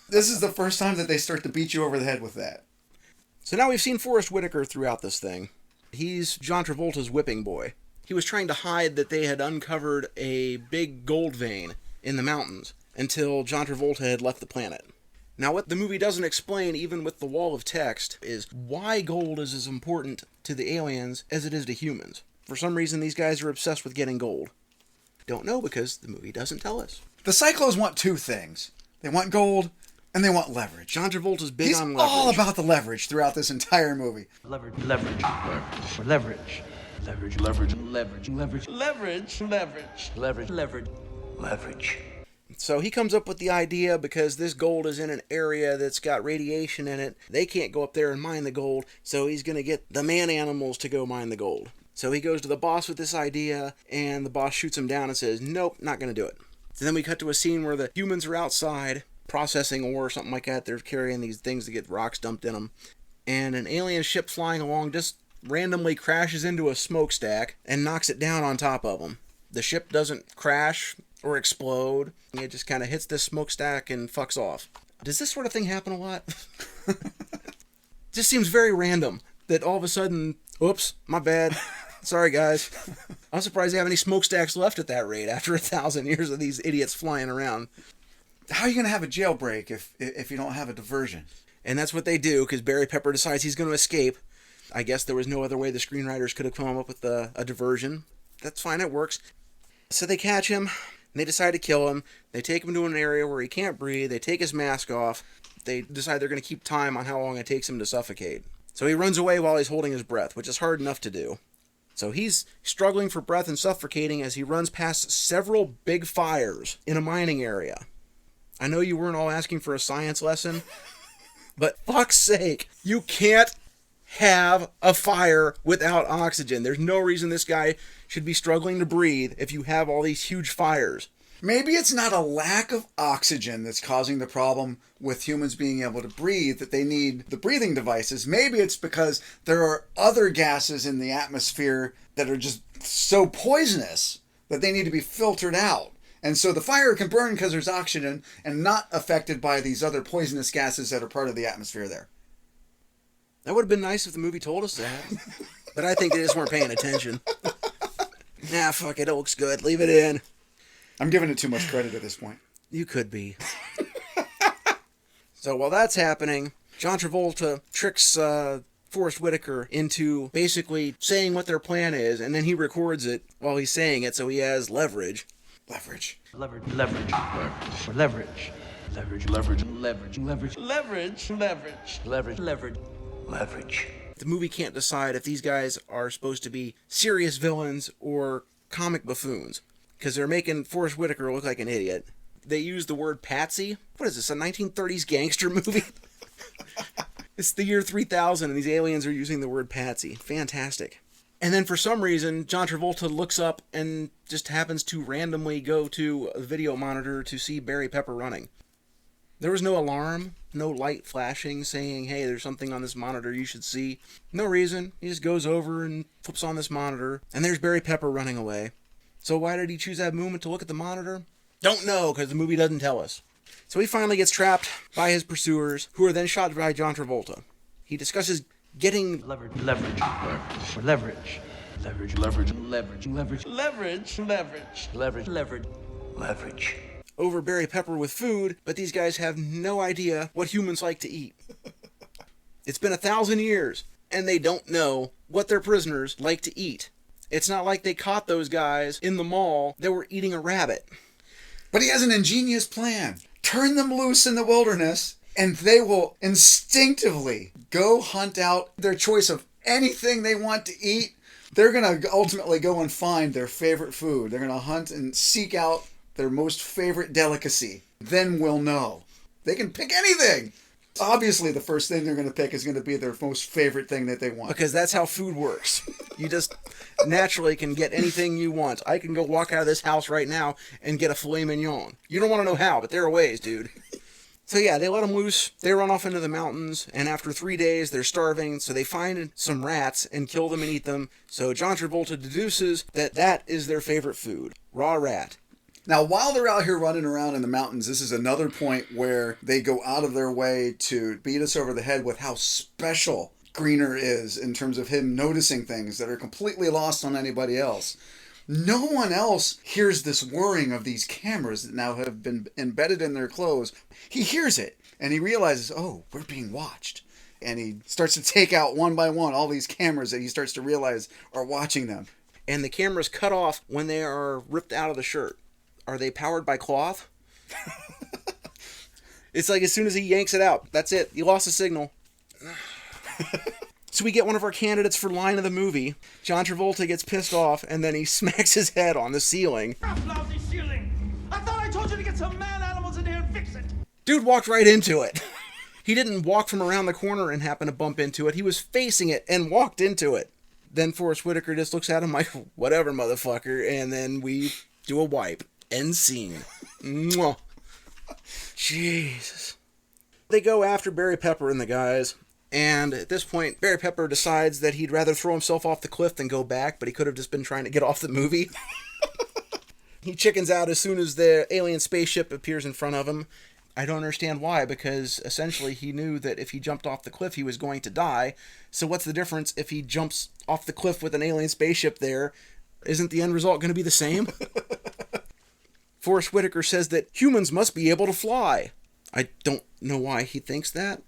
This is the first time that they start to beat you over the head with that. So now we've seen Forrest Whitaker throughout this thing. He's John Travolta's whipping boy. He was trying to hide that they had uncovered a big gold vein in the mountains until John Travolta had left the planet. Now, what the movie doesn't explain, even with the wall of text, is why gold is as important to the aliens as it is to humans. For some reason, these guys are obsessed with getting gold. Don't know because the movie doesn't tell us. The Cyclos want two things. They want gold and they want leverage. John Travolta's big He's on leverage. all about the leverage throughout this entire movie. Leverage. Leverage. Leverage. Leverage. Leverage. Leverage. Leverage. Leverage. Leverage. Leverage. Leverage. Leverage. So he comes up with the idea because this gold is in an area that's got radiation in it. They can't go up there and mine the gold, so he's going to get the man animals to go mine the gold. So he goes to the boss with this idea, and the boss shoots him down and says, nope, not going to do it. So then we cut to a scene where the humans are outside processing ore or something like that. They're carrying these things to get rocks dumped in them. And an alien ship flying along just randomly crashes into a smokestack and knocks it down on top of them. The ship doesn't crash or explode. It just kind of hits this smokestack and fucks off. Does this sort of thing happen a lot? Just seems very random that all of a sudden, oops, my bad. Sorry, guys. I'm surprised they have any smokestacks left at that rate after 1,000 years of these idiots flying around. How are you going to have a jailbreak if you don't have a diversion? And that's what they do, because Barry Pepper decides he's going to escape. I guess there was no other way the screenwriters could have come up with a diversion. That's fine, it works. So they catch him, and they decide to kill him. They take him to an area where he can't breathe. They take his mask off. They decide they're going to keep time on how long it takes him to suffocate. So he runs away while he's holding his breath, which is hard enough to do. So he's struggling for breath and suffocating as he runs past several big fires in a mining area. I know you weren't all asking for a science lesson, but fuck's sake, you can't have a fire without oxygen. There's no reason this guy should be struggling to breathe if you have all these huge fires. Maybe it's not a lack of oxygen that's causing the problem with humans being able to breathe, that they need the breathing devices. Maybe it's because there are other gases in the atmosphere that are just so poisonous that they need to be filtered out. And so the fire can burn because there's oxygen and not affected by these other poisonous gases that are part of the atmosphere there. That would have been nice if the movie told us that. But I think they just weren't paying attention. Nah, fuck it. It looks good. Leave it in. I'm giving it too much credit at this point. You could be. So while that's happening, John Travolta tricks Forrest Whitaker into basically saying what their plan is, and then he records it while he's saying it, so he has leverage. Leverage. Leverage. Leverage. Leverage. Leverage. Leverage. Leverage. Leverage. Leverage. Leverage. Leverage. Leverage. Leverage. The movie can't decide if these guys are supposed to be serious villains or comic buffoons, because they're making Forrest Whitaker look like an idiot. They use the word patsy. What is this, a 1930s gangster movie? It's the year 3000 and these aliens are using the word patsy. Fantastic. And then for some reason, John Travolta looks up and just happens to randomly go to a video monitor to see Barry Pepper running. There was no alarm, no light flashing saying, hey, there's something on this monitor you should see. No reason. He just goes over and flips on this monitor, and there's Barry Pepper running away. So why did he choose that moment to look at the monitor? Don't know, because the movie doesn't tell us. So he finally gets trapped by his pursuers, who are then shot by John Travolta. He discusses getting leverage. Leverage. Leverage. Leverage. Leverage. Leverage. Leverage. Leverage. Leverage. Leverage. Leverage. Leverage. over Barry Pepper with food, but these guys have no idea what humans like to eat. It's been 1,000 years, and they don't know what their prisoners like to eat. It's not like they caught those guys in the mall that were eating a rabbit. But he has an ingenious plan. Turn them loose in the wilderness, and they will instinctively go hunt out their choice of anything they want to eat. They're going to ultimately go and find their favorite food. They're going to hunt and seek out their most favorite delicacy. Then we'll know. They can pick anything. Obviously, the first thing they're going to pick is going to be their most favorite thing that they want. Because that's how food works. You just naturally can get anything you want. I can go walk out of this house right now and get a filet mignon. You don't want to know how, but there are ways, dude. So yeah, they let them loose. They run off into the mountains, and after 3 days, they're starving, so they find some rats and kill them and eat them. So John Travolta deduces that that is their favorite food, raw rat. Now, while they're out here running around in the mountains, this is another point where they go out of their way to beat us over the head with how special Greener is in terms of him noticing things that are completely lost on anybody else. No one else hears this whirring of these cameras that now have been embedded in their clothes. He hears it, And he realizes, oh, we're being watched. And he starts to take out one by one all these cameras that he starts to realize are watching them. And the cameras cut off when they are ripped out of the shirt. Are they powered by cloth? It's like as soon as he yanks it out, that's it. You lost the signal. So we get one of our candidates for line of the movie. John Travolta gets pissed off, and then he smacks his head on the ceiling. Lousy ceiling! I thought I told you to get some man animals in here and fix it! Dude walked right into it. He didn't walk from around the corner and happen to bump into it. He was facing it and walked into it. Then Forrest Whitaker just looks at him like, whatever, motherfucker. And then we do a wipe. End scene. Mwah. Jesus. They go after Barry Pepper and the guys. And at this point, Barry Pepper decides that he'd rather throw himself off the cliff than go back, but he could have just been trying to get off the movie. He chickens out as soon as the alien spaceship appears in front of him. I don't understand why, because essentially he knew that if he jumped off the cliff, he was going to die. So what's the difference if he jumps off the cliff with an alien spaceship there? Isn't the end result going to be the same? Forrest Whitaker says that humans must be able to fly. I don't know why he thinks that.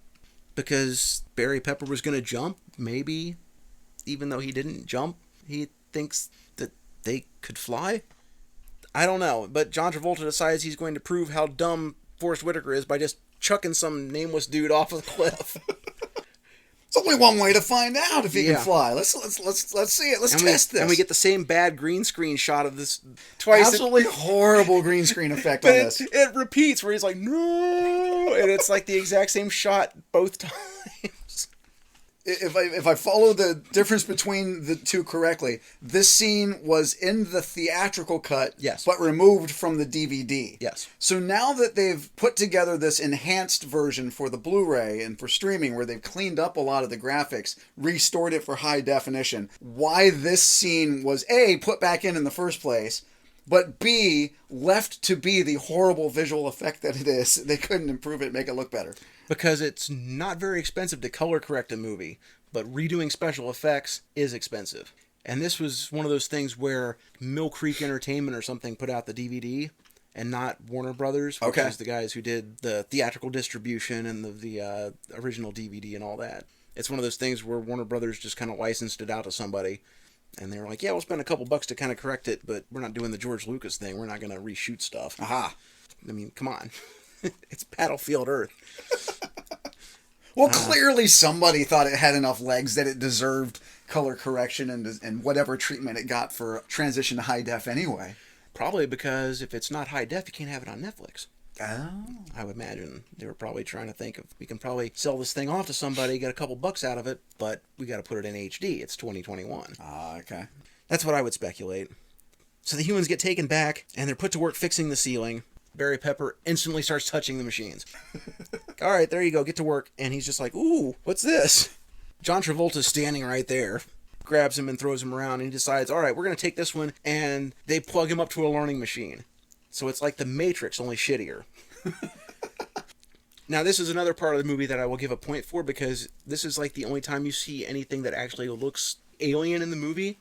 Because Barry Pepper was going to jump, maybe, even though he didn't jump, he thinks that they could fly? I don't know, but John Travolta decides he's going to prove how dumb Forrest Whitaker is by just chucking some nameless dude off a cliff. It's only one way to find out if he can fly. Let's see it. Let's test this. And we get the same bad green screen shot of this twice. Absolutely horrible green screen effect on this. It repeats where he's like, no, and it's like the exact same shot both times. If I follow the difference between the two correctly, this scene was in the theatrical cut, yes, but removed from the DVD. Yes. So now that they've put together this enhanced version for the Blu-ray and for streaming, where they've cleaned up a lot of the graphics, restored it for high definition, why this scene was A, put back in the first place, but B, left to be the horrible visual effect that it is. They couldn't improve it, make it look better. Because it's not very expensive to color correct a movie, but redoing special effects is expensive. And this was one of those things where Mill Creek Entertainment or something put out the DVD, and not Warner Brothers, which is the guys who did the theatrical distribution and the original DVD and all that. It's one of those things where Warner Brothers just kind of licensed it out to somebody, and they were like, yeah, we'll spend a couple bucks to kind of correct it, but we're not doing the George Lucas thing. We're not going to reshoot stuff. Aha. I mean, come on. It's Battlefield Earth. Well, clearly somebody thought it had enough legs that it deserved color correction and whatever treatment it got for transition to high def anyway. Probably because if it's not high def, you can't have it on Netflix. Oh. I would imagine they were probably trying to think of, we can probably sell this thing off to somebody, get a couple bucks out of it, but we got to put it in HD. It's 2021. Okay. That's what I would speculate. So the humans get taken back, and they're put to work fixing the ceiling. Barry Pepper instantly starts touching the machines. All right, there you go, get to work. And he's just like, ooh, what's this? John Travolta's standing right there, grabs him and throws him around, and he decides, all right, we're going to take this one, and they plug him up to a learning machine. So it's like The Matrix, only shittier. Now, this is another part of the movie that I will give a point for, because this is like the only time you see anything that actually looks alien in the movie.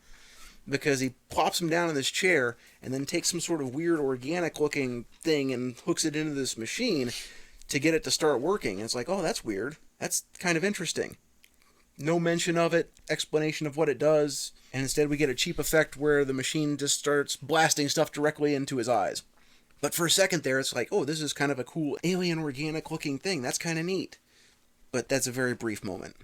Because he plops him down in this chair and then takes some sort of weird organic looking thing and hooks it into this machine to get it to start working. And it's like, oh, that's weird. That's kind of interesting. No mention of it, explanation of what it does, and instead we get a cheap effect where the machine just starts blasting stuff directly into his eyes. But for a second there, it's like, oh, this is kind of a cool alien organic looking thing. That's kind of neat. But that's a very brief moment.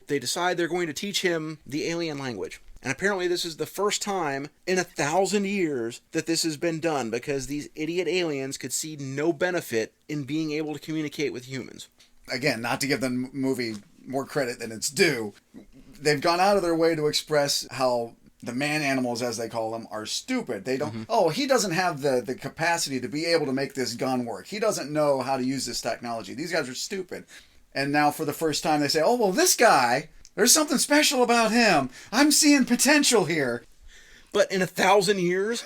They decide they're going to teach him the alien language. And apparently this is the first time in 1,000 years that this has been done, because these idiot aliens could see no benefit in being able to communicate with humans. Again, not to give the movie more credit than it's due, they've gone out of their way to express how the man animals, as they call them, are stupid. They don't, he doesn't have the capacity to be able to make this gun work. He doesn't know how to use this technology. These guys are stupid. And now for the first time they say, oh, well, this guy, there's something special about him. I'm seeing potential here. But in 1,000 years,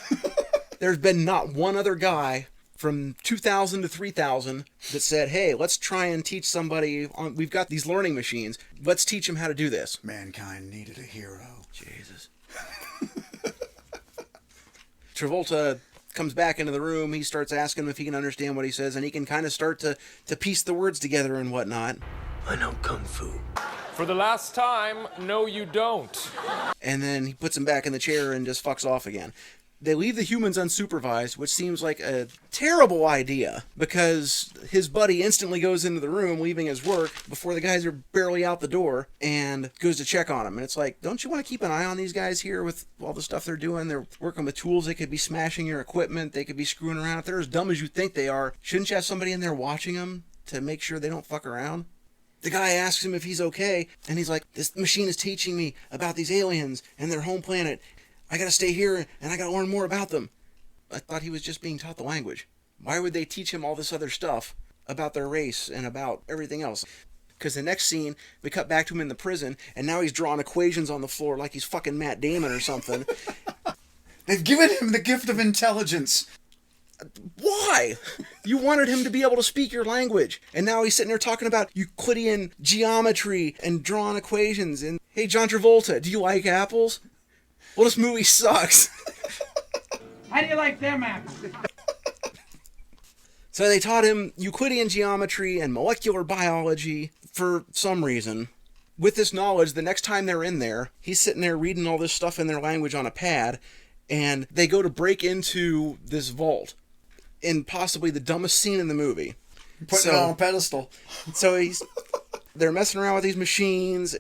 there's been not one other guy from 2000 to 3000 that said, hey, let's try and teach somebody, we've got these learning machines, let's teach them how to do this. Mankind needed a hero. Jesus. Travolta comes back into the room. He starts asking him if he can understand what he says, and he can kind of start to piece the words together and whatnot. I know Kung Fu. For the last time, no you don't. And then he puts him back in the chair and just fucks off again. They leave the humans unsupervised, which seems like a terrible idea, because his buddy instantly goes into the room, leaving his work before the guys are barely out the door, and goes to check on him. And it's like, don't you want to keep an eye on these guys here with all the stuff they're doing? They're working with tools. They could be smashing your equipment. They could be screwing around. If they're as dumb as you think they are, shouldn't you have somebody in there watching them to make sure they don't fuck around? The guy asks him if he's okay, and he's like, this machine is teaching me about these aliens and their home planet. I gotta stay here, and I gotta learn more about them. I thought he was just being taught the language. Why would they teach him all this other stuff about their race and about everything else? Because the next scene, we cut back to him in the prison, and now he's drawing equations on the floor like he's fucking Matt Damon or something. They've given him the gift of intelligence. Why? You wanted him to be able to speak your language, and now he's sitting there talking about Euclidean geometry and drawing equations. And hey, John Travolta, do you like apples? Well, this movie sucks. How do you like them apples? So they taught him Euclidean geometry and molecular biology for some reason. With this knowledge, the next time they're in there, he's sitting there reading all this stuff in their language on a pad, and they go to break into this vault in possibly the dumbest scene in the movie. Putting it on a pedestal. So they're messing around with these machines.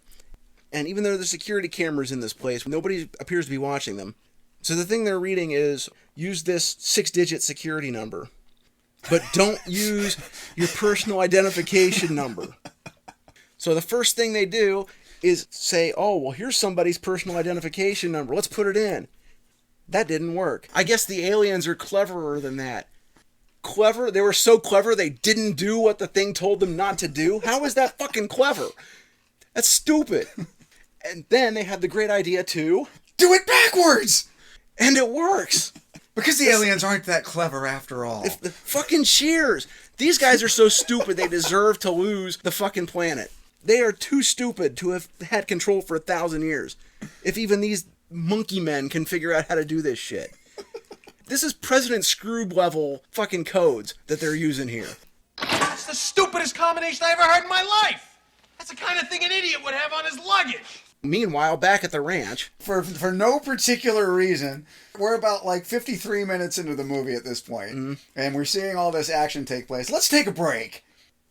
And even though there's security cameras in this place, nobody appears to be watching them. So the thing they're reading is, use this 6-digit security number, but don't use your personal identification number. So the first thing they do is say, oh, well, here's somebody's personal identification number. Let's put it in. That didn't work. I guess the aliens are cleverer than that. Clever? They were so clever they didn't do what the thing told them not to do? How is that fucking clever? That's stupid. And then they had the great idea to do it backwards! And it works. Because the aliens aren't that clever after all. Fucking cheers. These guys are so stupid they deserve to lose the fucking planet. They are too stupid to have had control for 1,000 years. If even these monkey men can figure out how to do this shit. This is President Scrooge level fucking codes that they're using here. That's the stupidest combination I ever heard in my life. That's the kind of thing an idiot would have on his luggage. Meanwhile, back at the ranch, for no particular reason, we're about like 53 minutes into the movie at this point, and we're seeing all this action take place. Let's take a break.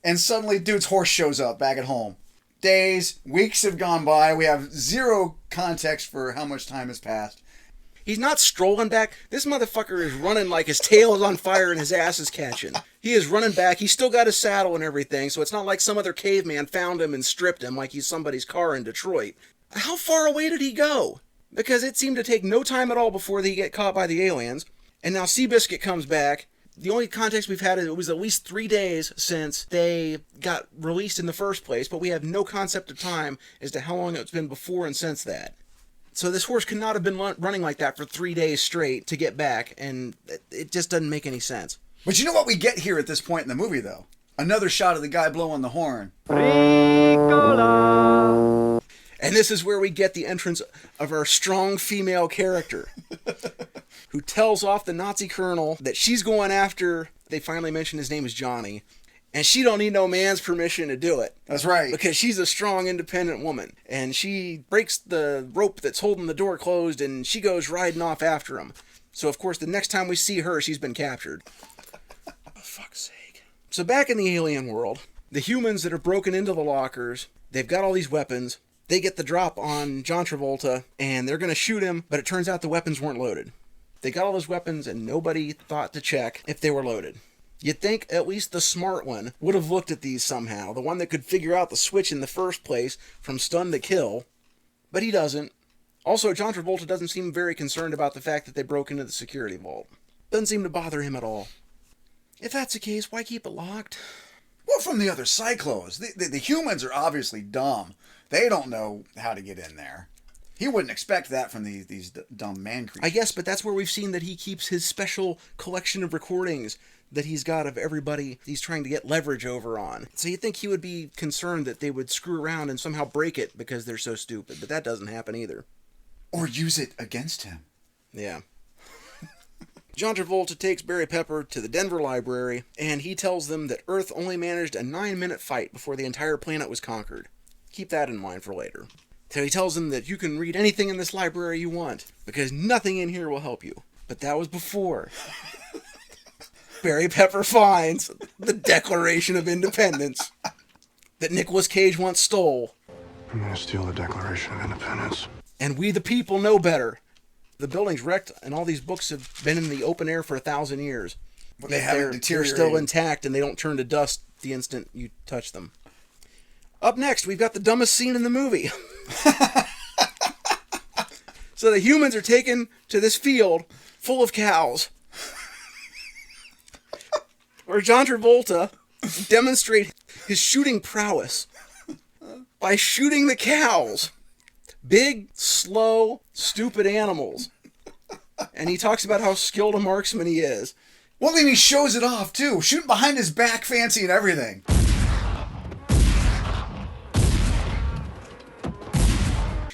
And suddenly, dude's horse shows up back at home. Days, weeks have gone by. We have zero context for how much time has passed. He's not strolling back. This motherfucker is running like his tail is on fire and his ass is catching. He is running back. He's still got his saddle and everything, so it's not like some other caveman found him and stripped him like he's somebody's car in Detroit. How far away did he go? Because it seemed to take no time at all before they get caught by the aliens. And now Seabiscuit comes back. The only context we've had is it was at least 3 days since they got released in the first place, but we have no concept of time as to how long it's been before and since that. So this horse could not have been running like that for 3 days straight to get back, and it just doesn't make any sense. But you know what we get here at this point in the movie, though? Another shot of the guy blowing the horn. Ricola! And this is where we get the entrance of our strong female character, who tells off the Nazi colonel that she's going after, they finally mention his name is Johnny, and she don't need no man's permission to do it. That's right. Because she's a strong, independent woman. And she breaks the rope that's holding the door closed, and she goes riding off after him. So, of course, the next time we see her, she's been captured. For fuck's sake. So back in the alien world, the humans that are broken into the lockers, they've got all these weapons. They get the drop on John Travolta, and they're going to shoot him, but it turns out the weapons weren't loaded. They got all those weapons, and nobody thought to check if they were loaded. You'd think at least the smart one would have looked at these somehow, the one that could figure out the switch in the first place from stun to kill, but he doesn't. Also, John Travolta doesn't seem very concerned about the fact that they broke into the security vault. Doesn't seem to bother him at all. If that's the case, why keep it locked? Well, from the other Cyclos, the humans are obviously dumb. They don't know how to get in there. He wouldn't expect that from these dumb man creatures. I guess, but that's where we've seen that he keeps his special collection of recordings that he's got of everybody he's trying to get leverage over on. So you'd think he would be concerned that they would screw around and somehow break it because they're so stupid, but that doesn't happen either. Or use it against him. Yeah. John Travolta takes Barry Pepper to the Denver Library, and he tells them that Earth only managed a 9-minute fight before the entire planet was conquered. Keep that in mind for later. So he tells them that you can read anything in this library you want, because nothing in here will help you. But that was before Barry Pepper finds the Declaration of Independence that Nicolas Cage once stole. I'm gonna steal the Declaration of Independence. And we the people know better. The building's wrecked, and all these books have been in the open air for 1,000 years. But they haven't deteriorated. They're still intact, and they don't turn to dust the instant you touch them. Up next, we've got the dumbest scene in the movie. So the humans are taken to this field full of cows, where John Travolta demonstrates his shooting prowess by shooting the cows. Big, slow, stupid animals. And he talks about how skilled a marksman he is. Well, then he shows it off, too. Shooting behind his back, fancy and everything.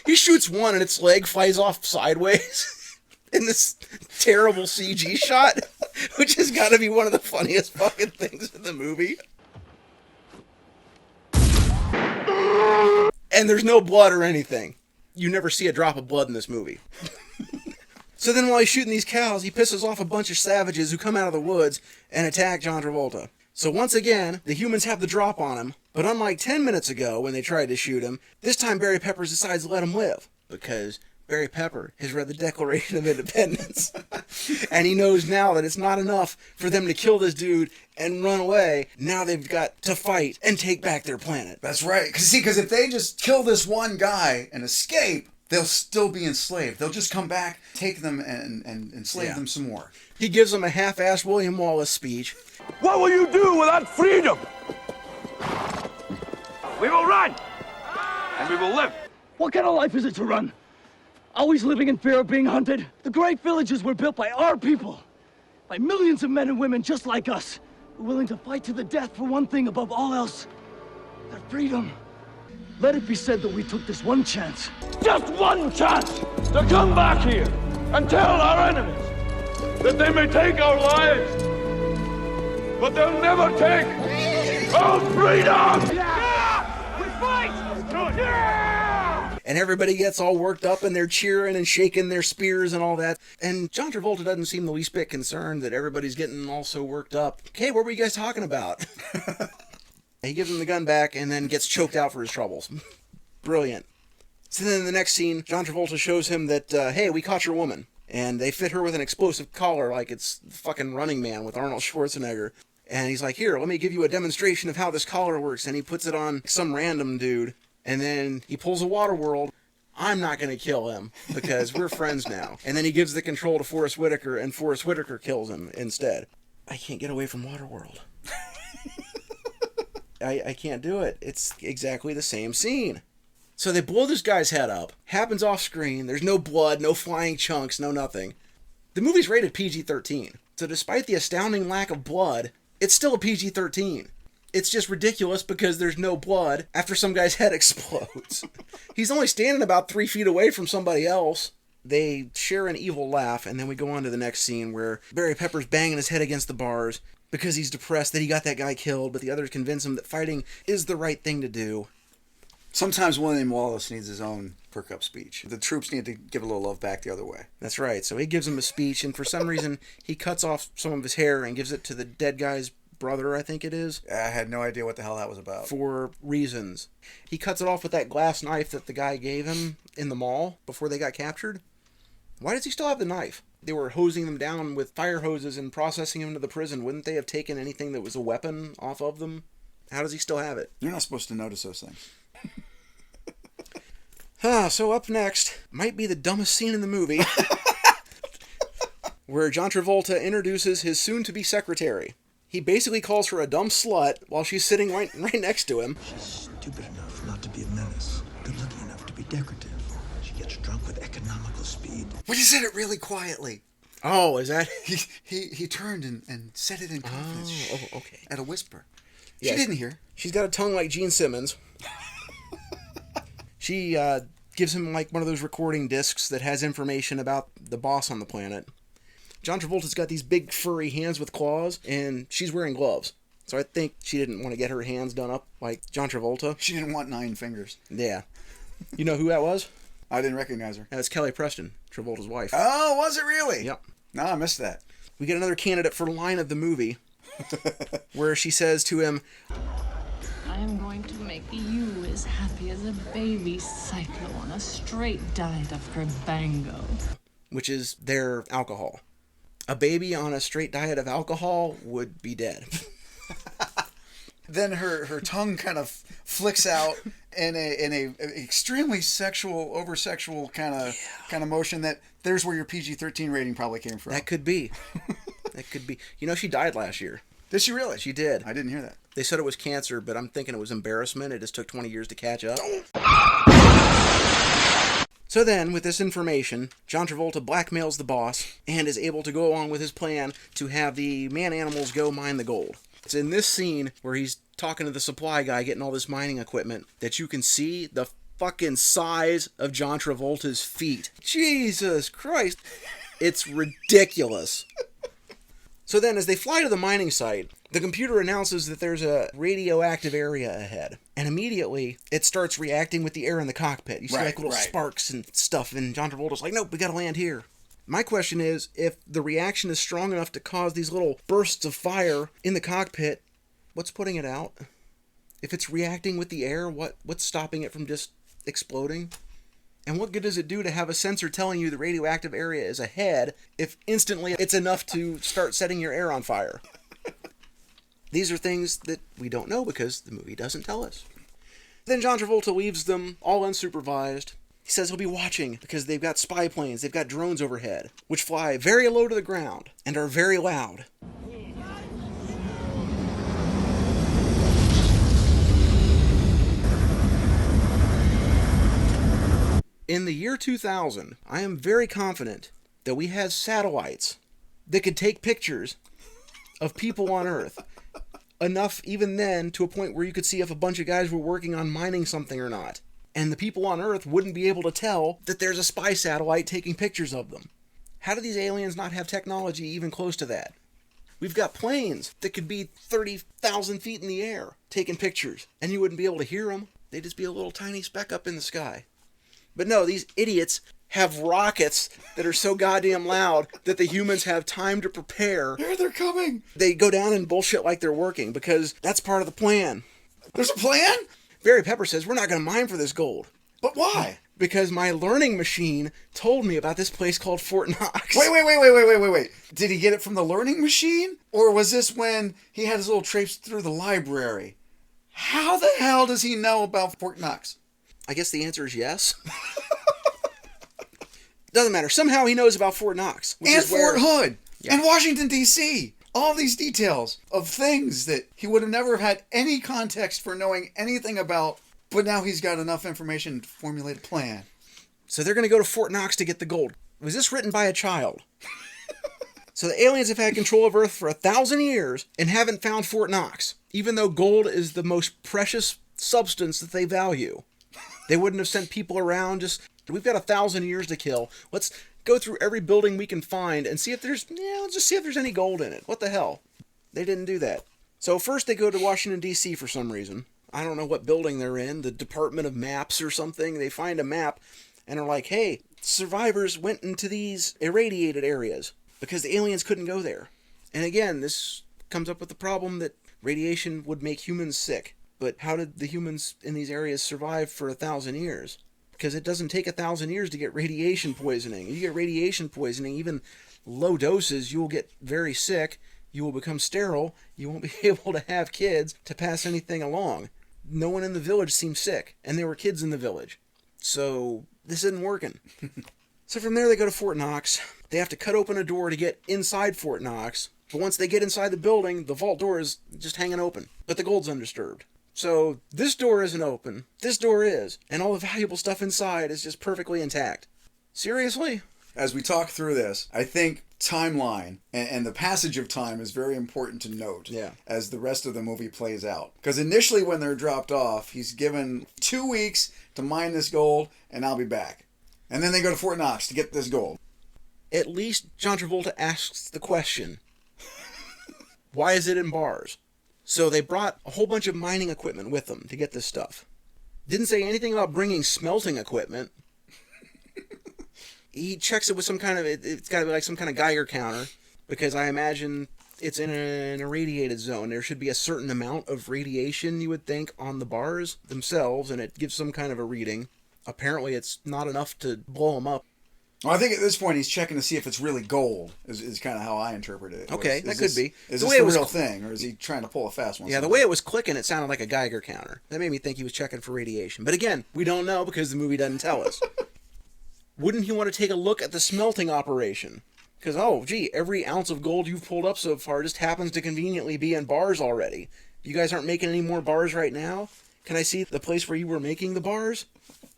He shoots one and its leg flies off sideways in this terrible CG shot, which has got to be one of the funniest fucking things in the movie. And there's no blood or anything. You never see a drop of blood in this movie. So then while he's shooting these cows, he pisses off a bunch of savages who come out of the woods and attack John Travolta. So once again, the humans have the drop on him, but unlike 10 minutes ago when they tried to shoot him, this time Barry Peppers decides to let him live, because Barry Pepper has read the Declaration of Independence, and he knows now that it's not enough for them to kill this dude and run away. Now they've got to fight and take back their planet. That's right. Because if they just kill this one guy and escape, they'll still be enslaved. They'll just come back, take them, and enslave them some more. He gives them a half-assed William Wallace speech. What will you do without freedom? We will run, and we will live. What kind of life is it to run? Always living in fear of being hunted? The great villages were built by our people, by millions of men and women just like us, who are willing to fight to the death for one thing above all else, their freedom. Let it be said that we took this one chance, just one chance, To come back here and tell our enemies that they may take our lives, but they'll never take our freedom! Yeah! We fight! Yeah! And everybody gets all worked up and they're cheering and shaking their spears and all that. And John Travolta doesn't seem the least bit concerned that everybody's getting all so worked up. Okay, what were you guys talking about? He gives him the gun back and then gets choked out for his troubles. Brilliant. So then in the next scene, John Travolta shows him that, hey, we caught your woman. And they fit her with an explosive collar like it's fucking Running Man with Arnold Schwarzenegger. And he's like, here, let me give you a demonstration of how this collar works. And he puts it on some random dude. And then he pulls a Waterworld. I'm not going to kill him because we're friends now. And then he gives the control to Forrest Whitaker, and Forrest Whitaker kills him instead. I can't get away from Waterworld. I can't do it. It's exactly the same scene. So they blow this guy's head up. Happens off screen. There's no blood, no flying chunks, no nothing. The movie's rated PG-13. So despite the astounding lack of blood, it's still a PG-13. It's just ridiculous because there's no blood after some guy's head explodes. He's only standing about 3 feet away from somebody else. They share an evil laugh, and then we go on to the next scene where Barry Pepper's banging his head against the bars because he's depressed that he got that guy killed, but the others convince him that fighting is the right thing to do. Sometimes William Wallace needs his own perk-up speech. The troops need to give a little love back the other way. That's right. So he gives him a speech, and for some reason, he cuts off some of his hair and gives it to the dead guy's brother, I think it is. I had no idea what the hell that was about. For reasons. He cuts it off with that glass knife that the guy gave him in the mall before they got captured. Why does he still have the knife? They were hosing them down with fire hoses and processing him to the prison. Wouldn't they have taken anything that was a weapon off of them? How does he still have it? You're not supposed to notice those things. So up next might be the dumbest scene in the movie, where John Travolta introduces his soon-to-be secretary. He basically calls her a dumb slut while she's sitting right next to him. She's stupid enough not to be a menace, good-looking enough to be decorative. She gets drunk with economical speed. Well, he said it really quietly. Oh, is that? He turned and said it in confidence. Oh, okay. At a whisper. Yeah, she didn't hear. She's got a tongue like Gene Simmons. She gives him like one of those recording discs that has information about the boss on the planet. John Travolta's got these big furry hands with claws, and she's wearing gloves. So I think she didn't want to get her hands done up like John Travolta. She didn't want 9 fingers. Yeah. You know who that was? I didn't recognize her. That's Kelly Preston, Travolta's wife. Oh, was it really? Yep. No, I missed that. We get another candidate for line of the movie where she says to him, I am going to make you as happy as a baby cyclo on a straight diet of herbango. Which is their alcohol. A baby on a straight diet of alcohol would be dead. Then her tongue kind of flicks out in a extremely sexual, over sexual kind of motion. There's where your PG-13 rating probably came from. That could be. That could be. You know, she died last year. Did she really? She did. I didn't hear that. They said it was cancer, but I'm thinking it was embarrassment. It just took 20 years to catch up. So then, with this information, John Travolta blackmails the boss and is able to go along with his plan to have the man-animals go mine the gold. It's in this scene where he's talking to the supply guy getting all this mining equipment that you can see the fucking size of John Travolta's feet. Jesus Christ. It's ridiculous. So then, as they fly to the mining site, the computer announces that there's a radioactive area ahead. And immediately, it starts reacting with the air in the cockpit. You see like little sparks and stuff, and John Travolta's like, nope, we gotta land here. My question is, if the reaction is strong enough to cause these little bursts of fire in the cockpit, what's putting it out? If it's reacting with the air, what's stopping it from just exploding? And what good does it do to have a sensor telling you the radioactive area is ahead if instantly it's enough to start setting your air on fire? These are things that we don't know because the movie doesn't tell us. Then John Travolta leaves them all unsupervised. He says he'll be watching because they've got spy planes, they've got drones overhead, which fly very low to the ground and are very loud. In the year 2000, I am very confident that we had satellites that could take pictures of people on Earth. Enough even then to a point where you could see if a bunch of guys were working on mining something or not. And the people on Earth wouldn't be able to tell that there's a spy satellite taking pictures of them. How do these aliens not have technology even close to that? We've got planes that could be 30,000 feet in the air taking pictures, and you wouldn't be able to hear them. They'd just be a little tiny speck up in the sky. But no, these idiots have rockets that are so goddamn loud that the humans have time to prepare. Here they're coming. They go down and bullshit like they're working because that's part of the plan. There's a plan? Barry Pepper says, we're not going to mine for this gold. But why? Because my learning machine told me about this place called Fort Knox. Wait. Did he get it from the learning machine? Or was this when he had his little traipse through the library? How the hell does he know about Fort Knox? I guess the answer is yes. Doesn't matter. Somehow he knows about Fort Knox. And Fort Hood. Yeah. And Washington, D.C. All these details of things that he would have never had any context for knowing anything about, but now he's got enough information to formulate a plan. So they're going to go to Fort Knox to get the gold. Was this written by a child? So the aliens have had control of Earth for 1,000 years and haven't found Fort Knox, even though gold is the most precious substance that they value. They wouldn't have sent people around just, we've got 1,000 years to kill. Let's go through every building we can find and see if there's, let's just see if there's any gold in it. What the hell? They didn't do that. So first they go to Washington, D.C. for some reason. I don't know what building they're in, the Department of Maps or something. They find a map and are like, hey, survivors went into these irradiated areas because the aliens couldn't go there. And again, this comes up with the problem that radiation would make humans sick. But how did the humans in these areas survive for 1,000 years? Because it doesn't take 1,000 years to get radiation poisoning. If you get radiation poisoning, even low doses, you will get very sick. You will become sterile. You won't be able to have kids to pass anything along. No one in the village seemed sick, and there were kids in the village. So this isn't working. So from there they go to Fort Knox. They have to cut open a door to get inside Fort Knox. But once they get inside the building, the vault door is just hanging open. But the gold's undisturbed. So this door isn't open, this door is, and all the valuable stuff inside is just perfectly intact. Seriously? As we talk through this, I think timeline and the passage of time is very important to note as the rest of the movie plays out. Because initially when they're dropped off, he's given 2 weeks to mine this gold, and I'll be back. And then they go to Fort Knox to get this gold. at least John Travolta asks the question, why is it in bars? So they brought a whole bunch of mining equipment with them to get this stuff. Didn't say anything about bringing smelting equipment. He checks it with some kind of, it's got to be like some kind of Geiger counter, because I imagine it's in an irradiated zone. There should be a certain amount of radiation, you would think, on the bars themselves, and it gives some kind of a reading. Apparently it's not enough to blow them up. Well, I think at this point he's checking to see if it's really gold, is kind of how I interpret it. Okay, that could be. Is this the real thing, or is he trying to pull a fast one? Yeah, the way it was clicking, it sounded like a Geiger counter. That made me think he was checking for radiation. But again, we don't know because the movie doesn't tell us. Wouldn't he want to take a look at the smelting operation? Because, oh, gee, every ounce of gold you've pulled up so far just happens to conveniently be in bars already. You guys aren't making any more bars right now? Can I see the place where you were making the bars?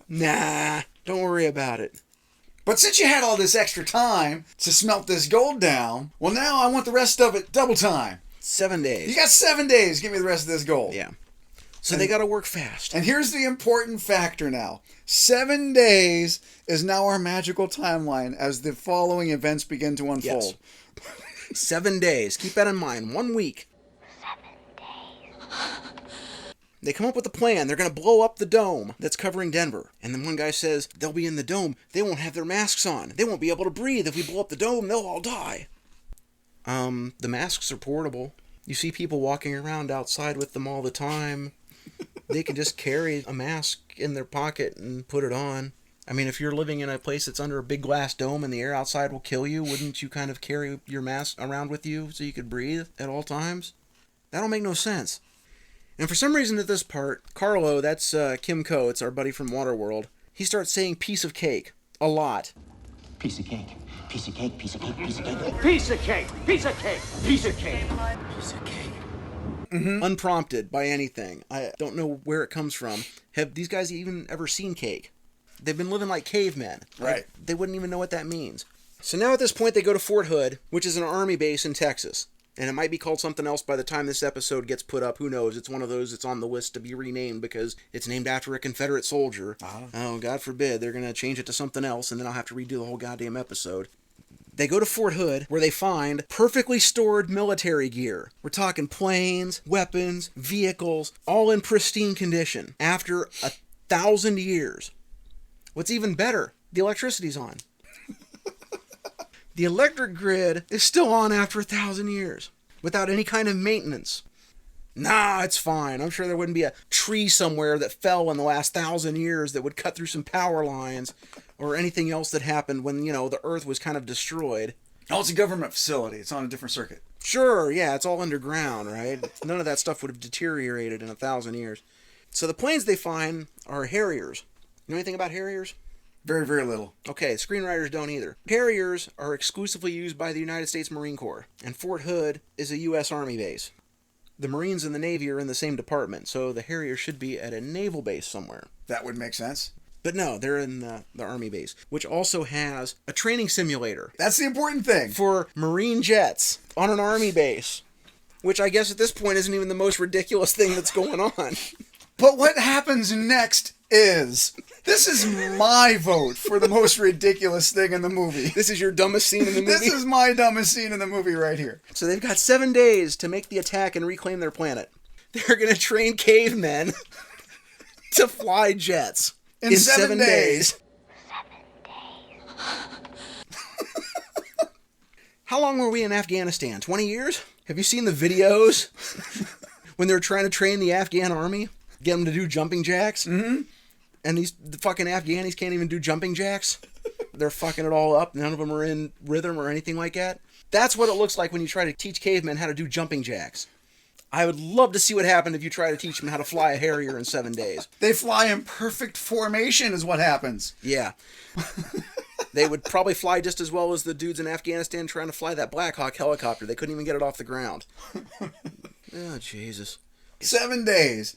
Nah, don't worry about it. But since you had all this extra time to smelt this gold down, well, now I want the rest of it double time. 7 days. You got 7 days. Give me the rest of this gold. Yeah. So they got to work fast. And here's the important factor now. 7 days is now our magical timeline as the following events begin to unfold. Yes. 7 days. Keep that in mind. 1 week. 7 days. They come up with a plan. They're going to blow up the dome that's covering Denver. And then one guy says, they'll be in the dome. They won't have their masks on. They won't be able to breathe. If we blow up the dome, they'll all die. The masks are portable. You see people walking around outside with them all the time. They can just carry a mask in their pocket and put it on. I mean, if you're living in a place that's under a big glass dome and the air outside will kill you, wouldn't you kind of carry your mask around with you so you could breathe at all times? That don't make no sense. And for some reason at this part, Carlo, that's Kim Ko, it's our buddy from Waterworld, he starts saying piece of cake a lot. Piece of cake. Piece of cake. Piece of cake. Piece of cake. Piece of cake. Piece of cake. Piece of cake. Piece of cake. Mm-hmm. Unprompted by anything. I don't know where it comes from. Have these guys even ever seen cake? They've been living like cavemen. Right. They wouldn't even know what that means. So now at this point they go to Fort Hood, which is an army base in Texas. And it might be called something else by the time this episode gets put up. Who knows? It's one of those that's on the list to be renamed because it's named after a Confederate soldier. Oh, God forbid. They're going to change it to something else, and then I'll have to redo the whole goddamn episode. They go to Fort Hood, where they find perfectly stored military gear. We're talking planes, weapons, vehicles, all in pristine condition after 1,000 years. What's even better, the electricity's on. The electric grid is still on after 1,000 years, without any kind of maintenance. Nah, it's fine. I'm sure there wouldn't be a tree somewhere that fell in the last 1,000 years that would cut through some power lines, or anything else that happened when, the Earth was kind of destroyed. Oh, it's a government facility. It's on a different circuit. Sure, yeah, it's all underground, right? None of that stuff would have deteriorated in 1,000 years. So the planes they find are Harriers. You know anything about Harriers? Very, very little. Okay, screenwriters don't either. Harriers are exclusively used by the United States Marine Corps, and Fort Hood is a U.S. Army base. The Marines and the Navy are in the same department, so the Harriers should be at a naval base somewhere. That would make sense. But no, they're in the Army base, which also has a training simulator. That's the important thing. For Marine jets on an Army base, which I guess at this point isn't even the most ridiculous thing that's going on. But what happens next is... This is my vote for the most ridiculous thing in the movie. This is your dumbest scene in the movie? This is my dumbest scene in the movie right here. So they've got 7 days to make the attack and reclaim their planet. They're going to train cavemen to fly jets in 7 days. 7 days. How long were we in Afghanistan? 20 years? Have you seen the videos when they're trying to train the Afghan army? Get them to do jumping jacks? Mm-hmm. And the fucking Afghanis can't even do jumping jacks. They're fucking it all up. None of them are in rhythm or anything like that. That's what it looks like when you try to teach cavemen how to do jumping jacks. I would love to see what happened if you try to teach them how to fly a Harrier in 7 days. They fly in perfect formation is what happens. Yeah. They would probably fly just as well as the dudes in Afghanistan trying to fly that Black Hawk helicopter. They couldn't even get it off the ground. Oh, Jesus. 7 days.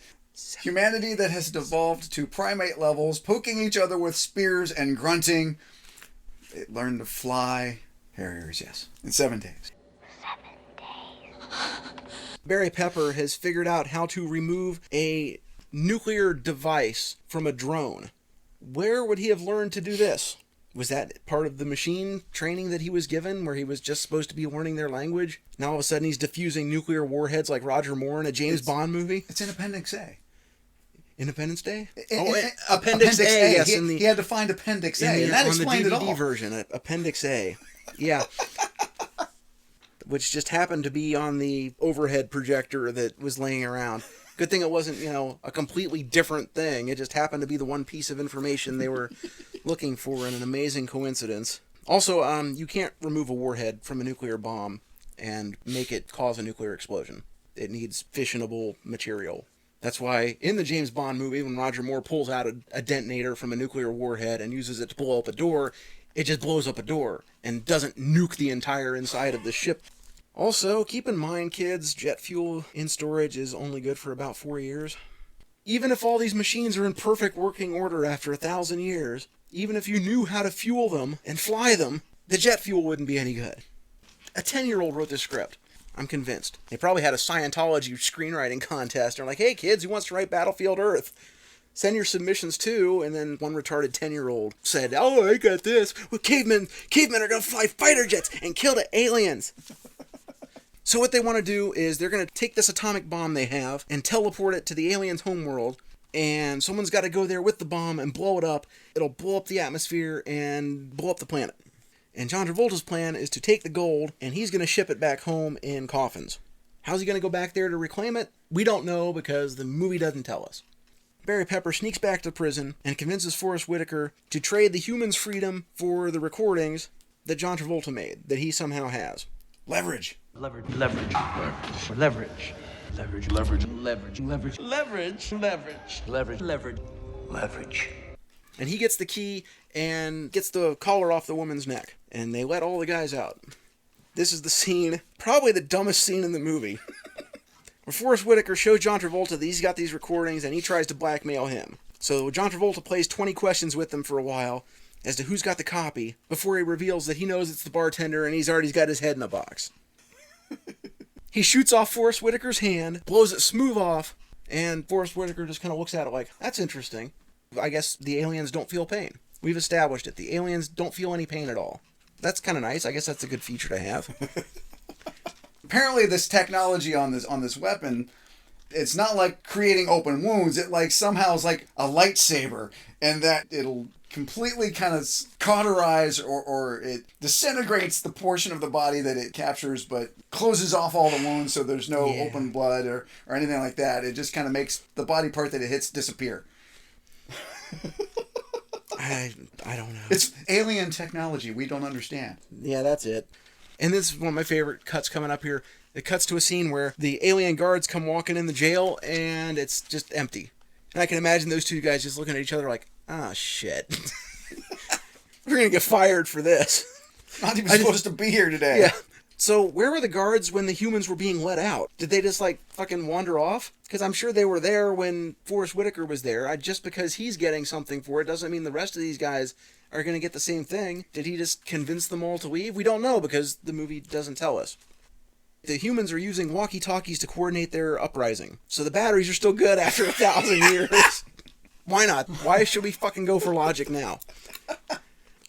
Humanity that has devolved to primate levels, poking each other with spears and grunting. It learned to fly Harriers, yes, in 7 days. 7 days. Barry Pepper has figured out how to remove a nuclear device from a drone. Where would he have learned to do this? Was that part of the machine training that he was given, where he was just supposed to be learning their language? Now all of a sudden he's diffusing nuclear warheads like Roger Moore in a James Bond movie? It's in Appendix A. Independence Day? Appendix A. Yes, he had to find Appendix A, and that explained it all. On the DVD version, Appendix A. Yeah. Which just happened to be on the overhead projector that was laying around. Good thing it wasn't, a completely different thing. It just happened to be the one piece of information they were looking for in an amazing coincidence. Also, you can't remove a warhead from a nuclear bomb and make it cause a nuclear explosion. It needs fissionable material. That's why in the James Bond movie, when Roger Moore pulls out a detonator from a nuclear warhead and uses it to blow up a door, it just blows up a door and doesn't nuke the entire inside of the ship. Also, keep in mind, kids, jet fuel in storage is only good for about 4 years. Even if all these machines are in perfect working order after 1,000 years, even if you knew how to fuel them and fly them, the jet fuel wouldn't be any good. A 10-year-old wrote this script. I'm convinced. They probably had a Scientology screenwriting contest. They're like, hey kids, who wants to write Battlefield Earth? Send your submissions too. And then one retarded 10-year-old said, oh, I got this. Well, cavemen are going to fly fighter jets and kill the aliens. So what they want to do is they're going to take this atomic bomb they have and teleport it to the aliens' homeworld, and someone's got to go there with the bomb and blow it up. It'll blow up the atmosphere and blow up the planet. And John Travolta's plan is to take the gold, and he's going to ship it back home in coffins. How's he going to go back there to reclaim it? We don't know, because the movie doesn't tell us. Barry Pepper sneaks back to prison and convinces Forrest Whitaker to trade the humans' freedom for the recordings that John Travolta made, that he somehow has. Leverage. Leverage. Leverage. Leverage. Leverage. Leverage. Leverage. Leverage. Leverage. Leverage. Leverage. Leverage. Leverage. And he gets the key and gets the collar off the woman's neck. And they let all the guys out. This is the scene, probably the dumbest scene in the movie. Where Forrest Whitaker shows John Travolta that he's got these recordings and he tries to blackmail him. So John Travolta plays 20 questions with them for a while as to who's got the copy before he reveals that he knows it's the bartender and he's already got his head in a box. He shoots off Forrest Whitaker's hand, blows it smooth off, and Forrest Whitaker just kind of looks at it like, that's interesting. I guess the aliens don't feel pain. We've established it. The aliens don't feel any pain at all. That's kind of nice. I guess that's a good feature to have. Apparently this technology on this weapon, it's not like creating open wounds. It like somehow is like a lightsaber, and that it'll completely kind of cauterize or it disintegrates the portion of the body that it captures, but closes off all the wounds so there's no open blood or anything like that. It just kind of makes the body part that it hits disappear. I don't know. It's alien technology we don't understand. Yeah, that's it. And this is one of my favorite cuts coming up here. It cuts to a scene where the alien guards come walking in the jail and it's just empty. And I can imagine those two guys just looking at each other like, ah, shit. We're going to get fired for this. Not even supposed to be here today. Yeah. So where were the guards when the humans were being let out? Did they just like fucking wander off? Because I'm sure they were there when Forrest Whitaker was there. Just because he's getting something for it doesn't mean the rest of these guys are going to get the same thing. Did he just convince them all to leave? We don't know because the movie doesn't tell us. The humans are using walkie-talkies to coordinate their uprising. So the batteries are still good after 1,000 years. Why not? Why should we fucking go for logic now?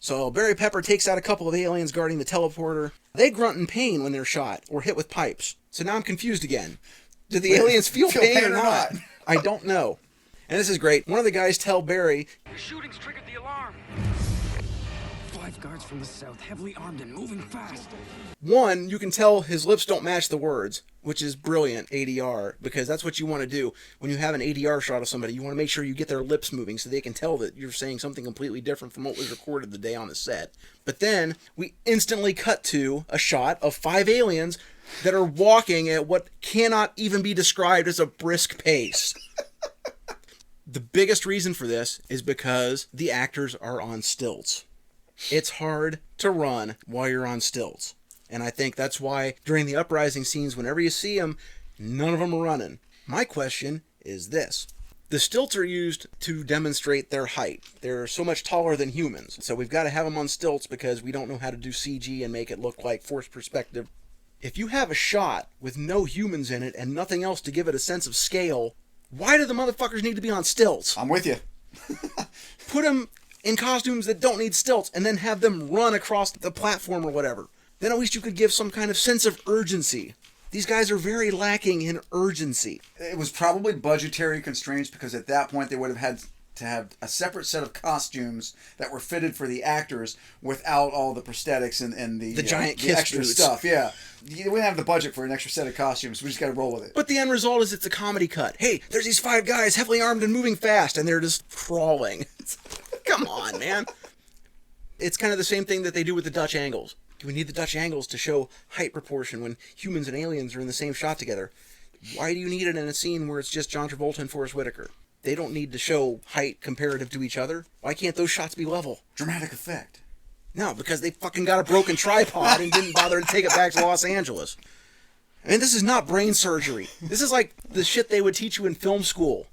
So Barry Pepper takes out a couple of aliens guarding the teleporter. They grunt in pain when they're shot or hit with pipes. So now I'm confused again. Do the aliens feel pain or not? I don't know. And this is great. One of the guys tell Barry, The shooting's triggered the alarm. 5 guards from the south, heavily armed and moving fast. one, you can tell his lips don't match the words, which is brilliant ADR, because that's what you want to do. When you have an ADR shot of somebody, you want to make sure you get their lips moving so they can tell that you're saying something completely different from what was recorded the day on the set. But then we instantly cut to a shot of 5 aliens that are walking at what cannot even be described as a brisk pace. The biggest reason for this is because the actors are on stilts. It's hard to run while you're on stilts. And I think that's why during the uprising scenes, whenever you see them, none of them are running. My question is this. The stilts are used to demonstrate their height. They're so much taller than humans. So we've got to have them on stilts because we don't know how to do CG and make it look like forced perspective. If you have a shot with no humans in it and nothing else to give it a sense of scale, why do the motherfuckers need to be on stilts? I'm with you. Put them in costumes that don't need stilts and then have them run across the platform or whatever. Then at least you could give some kind of sense of urgency. These guys are very lacking in urgency. It was probably budgetary constraints because at that point they would have had to have a separate set of costumes that were fitted for the actors without all the prosthetics and the giant the extra boots. stuff. Yeah, we didn't have the budget for an extra set of costumes. We just got to roll with it. But the end result is it's a comedy cut. Hey, there's these 5 guys heavily armed and moving fast, and they're just crawling. Come on, man. It's kind of the same thing that they do with the Dutch angles. Do we need the Dutch angles to show height proportion when humans and aliens are in the same shot together? Why do you need it in a scene where it's just John Travolta and Forrest Whitaker? They don't need to show height comparative to each other. Why can't those shots be level? Dramatic effect. No, because they fucking got a broken tripod and didn't bother to take it back to Los Angeles. I mean, this is not brain surgery. This is like the shit they would teach you in film school.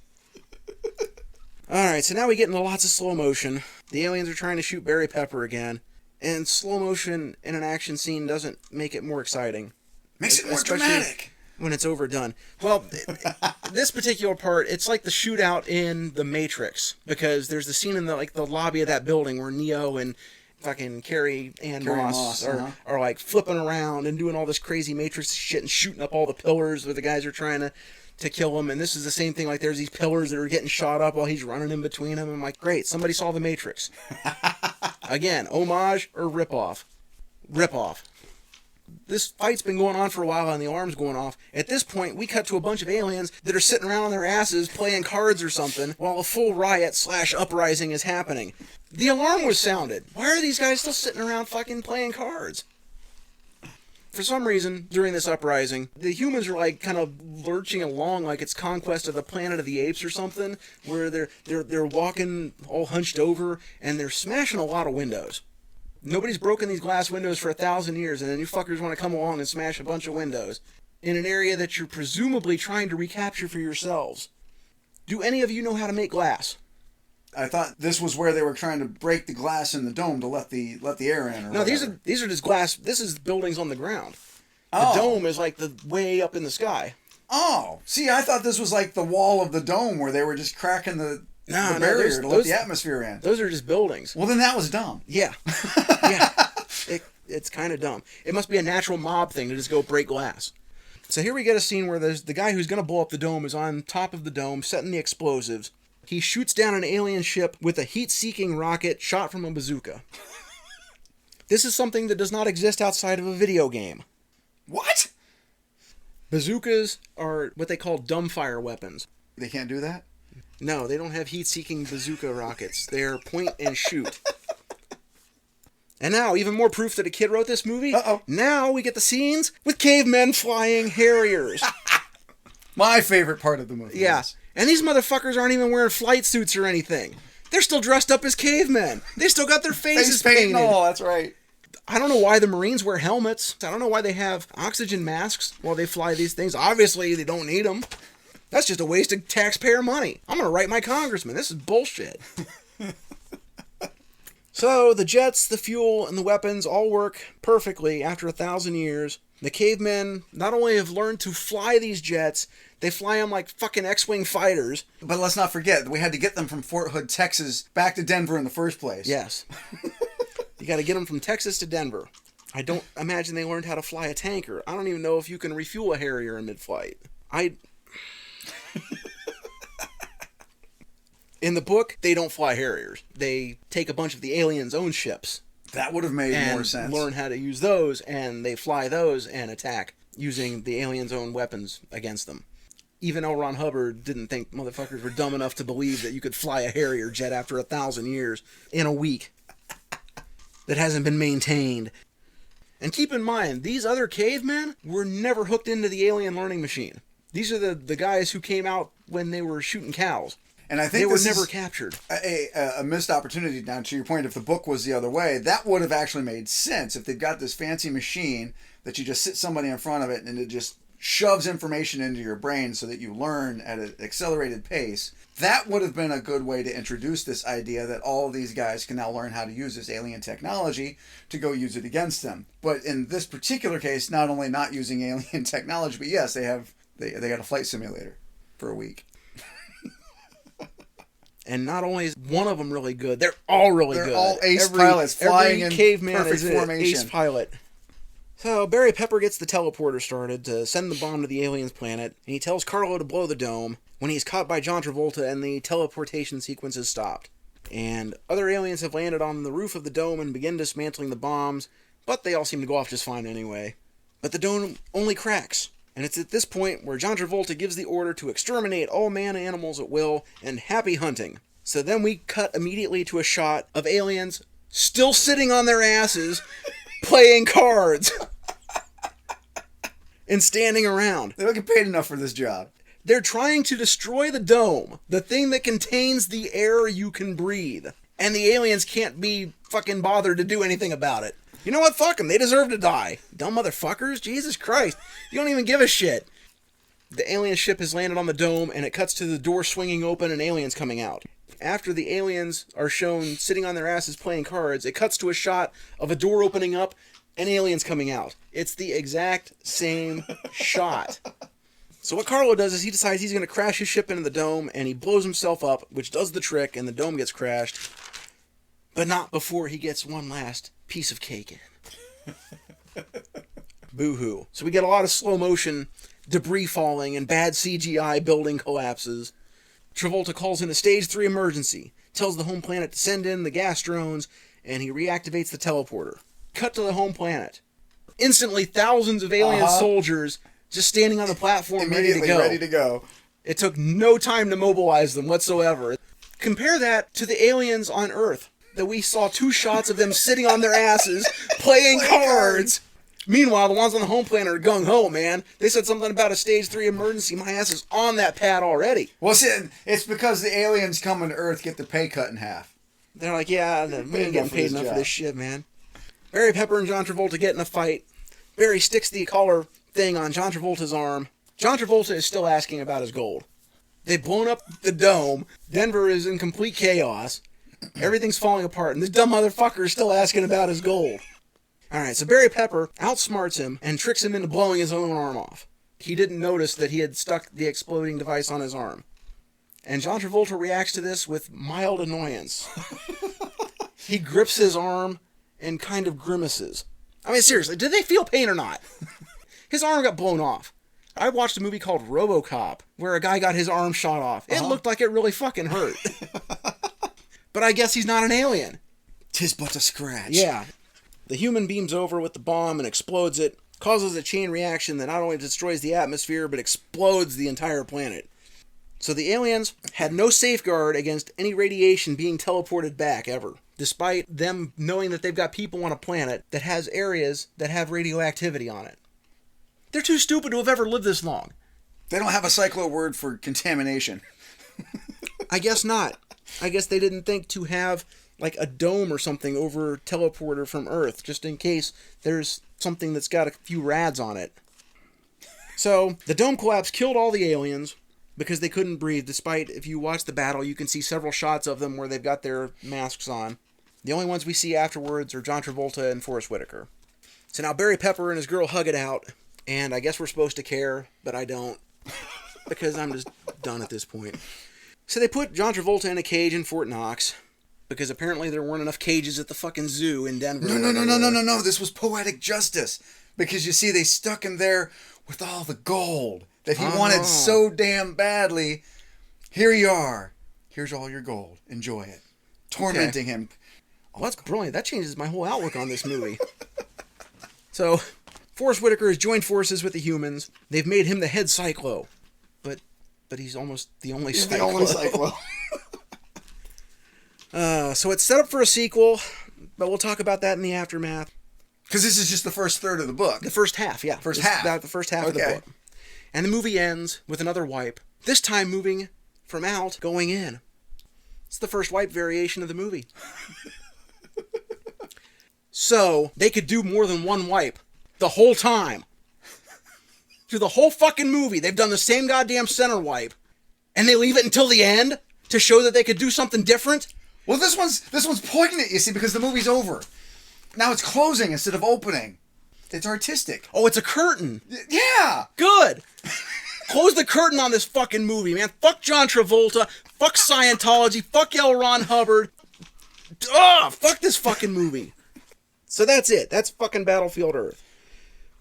Alright, so now we get into lots of slow motion. The aliens are trying to shoot Barry Pepper again. And slow motion in an action scene doesn't make it more exciting. Makes it more dramatic. When it's overdone. Well, this particular part, it's like the shootout in The Matrix, because there's the scene in the lobby of that building where Neo and fucking Carrie Ann Moss are like flipping around and doing all this crazy Matrix shit and shooting up all the pillars where the guys are trying to kill him. And this is the same thing, like there's these pillars that are getting shot up while he's running in between them. I'm like, great, somebody saw The Matrix. Again, homage or ripoff? Ripoff. This fight's been going on for a while and the alarm's going off. At this point, we cut to a bunch of aliens that are sitting around on their asses playing cards or something while a full riot/uprising is happening. The alarm was sounded. Why are these guys still sitting around fucking playing cards? For some reason, during this uprising, the humans are like kind of lurching along like it's Conquest of the Planet of the Apes or something, where they're walking all hunched over and they're smashing a lot of windows. Nobody's broken these glass windows for 1,000 years, and then you fuckers want to come along and smash a bunch of windows in an area that you're presumably trying to recapture for yourselves. Do any of you know how to make glass? I thought this was where they were trying to break the glass in the dome to let the air in. Or no, whatever. these are just glass. This is buildings on the ground. Oh. The dome is like the way up in the sky. Oh, see, I thought this was like the wall of the dome where they were just cracking the barrier to let the atmosphere in. Those are just buildings. Well, then that was dumb. Yeah. Yeah. It's kind of dumb. It must be a natural mob thing to just go break glass. So here we get a scene where there's the guy who's going to blow up the dome is on top of the dome, setting the explosives. He shoots down an alien ship with a heat-seeking rocket shot from a bazooka. This is something that does not exist outside of a video game. What? Bazookas are what they call dumbfire weapons. They can't do that? No, they don't have heat-seeking bazooka rockets. They're point and shoot. And now, even more proof that a kid wrote this movie. Uh-oh. Now we get the scenes with cavemen flying Harriers. My favorite part of the movie. Yeah. Yes. And these motherfuckers aren't even wearing flight suits or anything. They're still dressed up as cavemen. They still got their faces painted. Oh, that's right. I don't know why the Marines wear helmets. I don't know why they have oxygen masks while they fly these things. Obviously, they don't need them. That's just a waste of taxpayer money. I'm going to write my congressman. This is bullshit. So, the jets, the fuel, and the weapons all work perfectly after 1,000 years. The cavemen not only have learned to fly these jets, they fly them like fucking X-Wing fighters. But let's not forget, we had to get them from Fort Hood, Texas, back to Denver in the first place. Yes. You got to get them from Texas to Denver. I don't imagine they learned how to fly a tanker. I don't even know if you can refuel a Harrier in mid-flight. In the book, they don't fly Harriers. They take a bunch of the aliens' own ships. That would have made more sense. Learn how to use those, and they fly those and attack using the aliens' own weapons against them. Even L. Ron Hubbard didn't think motherfuckers were dumb enough to believe that you could fly a Harrier jet after 1,000 years in a week that hasn't been maintained. And keep in mind, these other cavemen were never hooked into the alien learning machine. These are the guys who came out when they were shooting cows. And I think they were never captured. A missed opportunity. Now, to your point, if the book was the other way, that would have actually made sense. If they've got this fancy machine that you just sit somebody in front of it and it just shoves information into your brain so that you learn at an accelerated pace, that would have been a good way to introduce this idea that all of these guys can now learn how to use this alien technology to go use it against them. But in this particular case, not only not using alien technology, but yes, they got a flight simulator for a week. And not only is one of them really good, they're all really good. They're all ace pilots flying in caveman perfect is an formation. ace pilot. So Barry Pepper gets the teleporter started to send the bomb to the aliens' planet, and he tells Carlo to blow the dome when he's caught by John Travolta and the teleportation sequence is stopped. And other aliens have landed on the roof of the dome and begin dismantling the bombs, but they all seem to go off just fine anyway. But the dome only cracks, and it's at this point where John Travolta gives the order to exterminate all man and animals at will, and happy hunting. So then we cut immediately to a shot of aliens still sitting on their asses, playing cards, and standing around. They don't get paid enough for this job. They're trying to destroy the dome, the thing that contains the air you can breathe. And the aliens can't be fucking bothered to do anything about it. You know what? Fuck them. They deserve to die. Dumb motherfuckers. Jesus Christ. You don't even give a shit. The alien ship has landed on the dome, and it cuts to the door swinging open and aliens coming out. After the aliens are shown sitting on their asses playing cards, it cuts to a shot of a door opening up and aliens coming out. It's the exact same shot. So what Carlo does is he decides he's going to crash his ship into the dome, and he blows himself up, which does the trick, and the dome gets crashed. But not before he gets one last piece of cake in. Boo-hoo. So we get a lot of slow motion, debris falling, and bad CGI building collapses. Travolta calls in a Stage 3 emergency, tells the home planet to send in the gas drones, and he reactivates the teleporter. Cut to the home planet. Instantly, thousands of alien soldiers just standing on the platform ready to go. It took no time to mobilize them whatsoever. Compare that to the aliens on Earth, that we saw 2 shots of them sitting on their asses, playing cards. Meanwhile, the ones on the home planet are gung-ho, man. They said something about a Stage 3 emergency. My ass is on that pad already. Well, see, it's because the aliens coming to Earth get the pay cut in half. They're like, yeah, we ain't getting paid enough for this shit, man. Barry Pepper and John Travolta get in a fight. Barry sticks the collar thing on John Travolta's arm. John Travolta is still asking about his gold. They've blown up the dome. Denver is in complete chaos. Everything's falling apart, and this dumb motherfucker is still asking about his gold. Alright, so Barry Pepper outsmarts him and tricks him into blowing his own arm off. He didn't notice that he had stuck the exploding device on his arm. And John Travolta reacts to this with mild annoyance. He grips his arm and kind of grimaces. I mean, seriously, did they feel pain or not? His arm got blown off. I watched a movie called RoboCop, where a guy got his arm shot off. It looked like it really fucking hurt. But I guess he's not an alien. 'Tis but a scratch. Yeah. The human beams over with the bomb and explodes it, causes a chain reaction that not only destroys the atmosphere, but explodes the entire planet. So the aliens had no safeguard against any radiation being teleported back, ever. Despite them knowing that they've got people on a planet that has areas that have radioactivity on it. They're too stupid to have ever lived this long. They don't have a cyclo word for contamination. I guess not. I guess they didn't think to have like a dome or something over teleporter from Earth, just in case there's something that's got a few rads on it. So, the dome collapse killed all the aliens because they couldn't breathe, despite, if you watch the battle, you can see several shots of them where they've got their masks on. The only ones we see afterwards are John Travolta and Forrest Whitaker. So now Barry Pepper and his girl hug it out, and I guess we're supposed to care, but I don't, because I'm just done at this point. So they put John Travolta in a cage in Fort Knox, because apparently there weren't enough cages at the fucking zoo in Denver. No. This was poetic justice. Because you see, they stuck him there with all the gold that he wanted so damn badly. Here you are. Here's all your gold. Enjoy it. Tormenting him. Well, that's brilliant. That changes my whole outlook on this movie. So, Forrest Whitaker has joined forces with the humans. They've made him the head cyclo. But he's almost the only cyclo. The only cyclo. So it's set up for a sequel, but we'll talk about that in the aftermath. Because this is just the first third of the book. The first half, yeah. First half. About the first half of the book. And the movie ends with another wipe. This time moving from out, going in. It's the first wipe variation of the movie. So, they could do more than one wipe. The whole time. Through the whole fucking movie, they've done the same goddamn center wipe. And they leave it until the end to show that they could do something different? Well, this one's poignant, you see, because the movie's over. Now it's closing instead of opening. It's artistic. Oh, it's a curtain. Yeah. Good. Close the curtain on this fucking movie, man. Fuck John Travolta. Fuck Scientology. Fuck L. Ron Hubbard. Fuck this fucking movie. So that's it. That's fucking Battlefield Earth.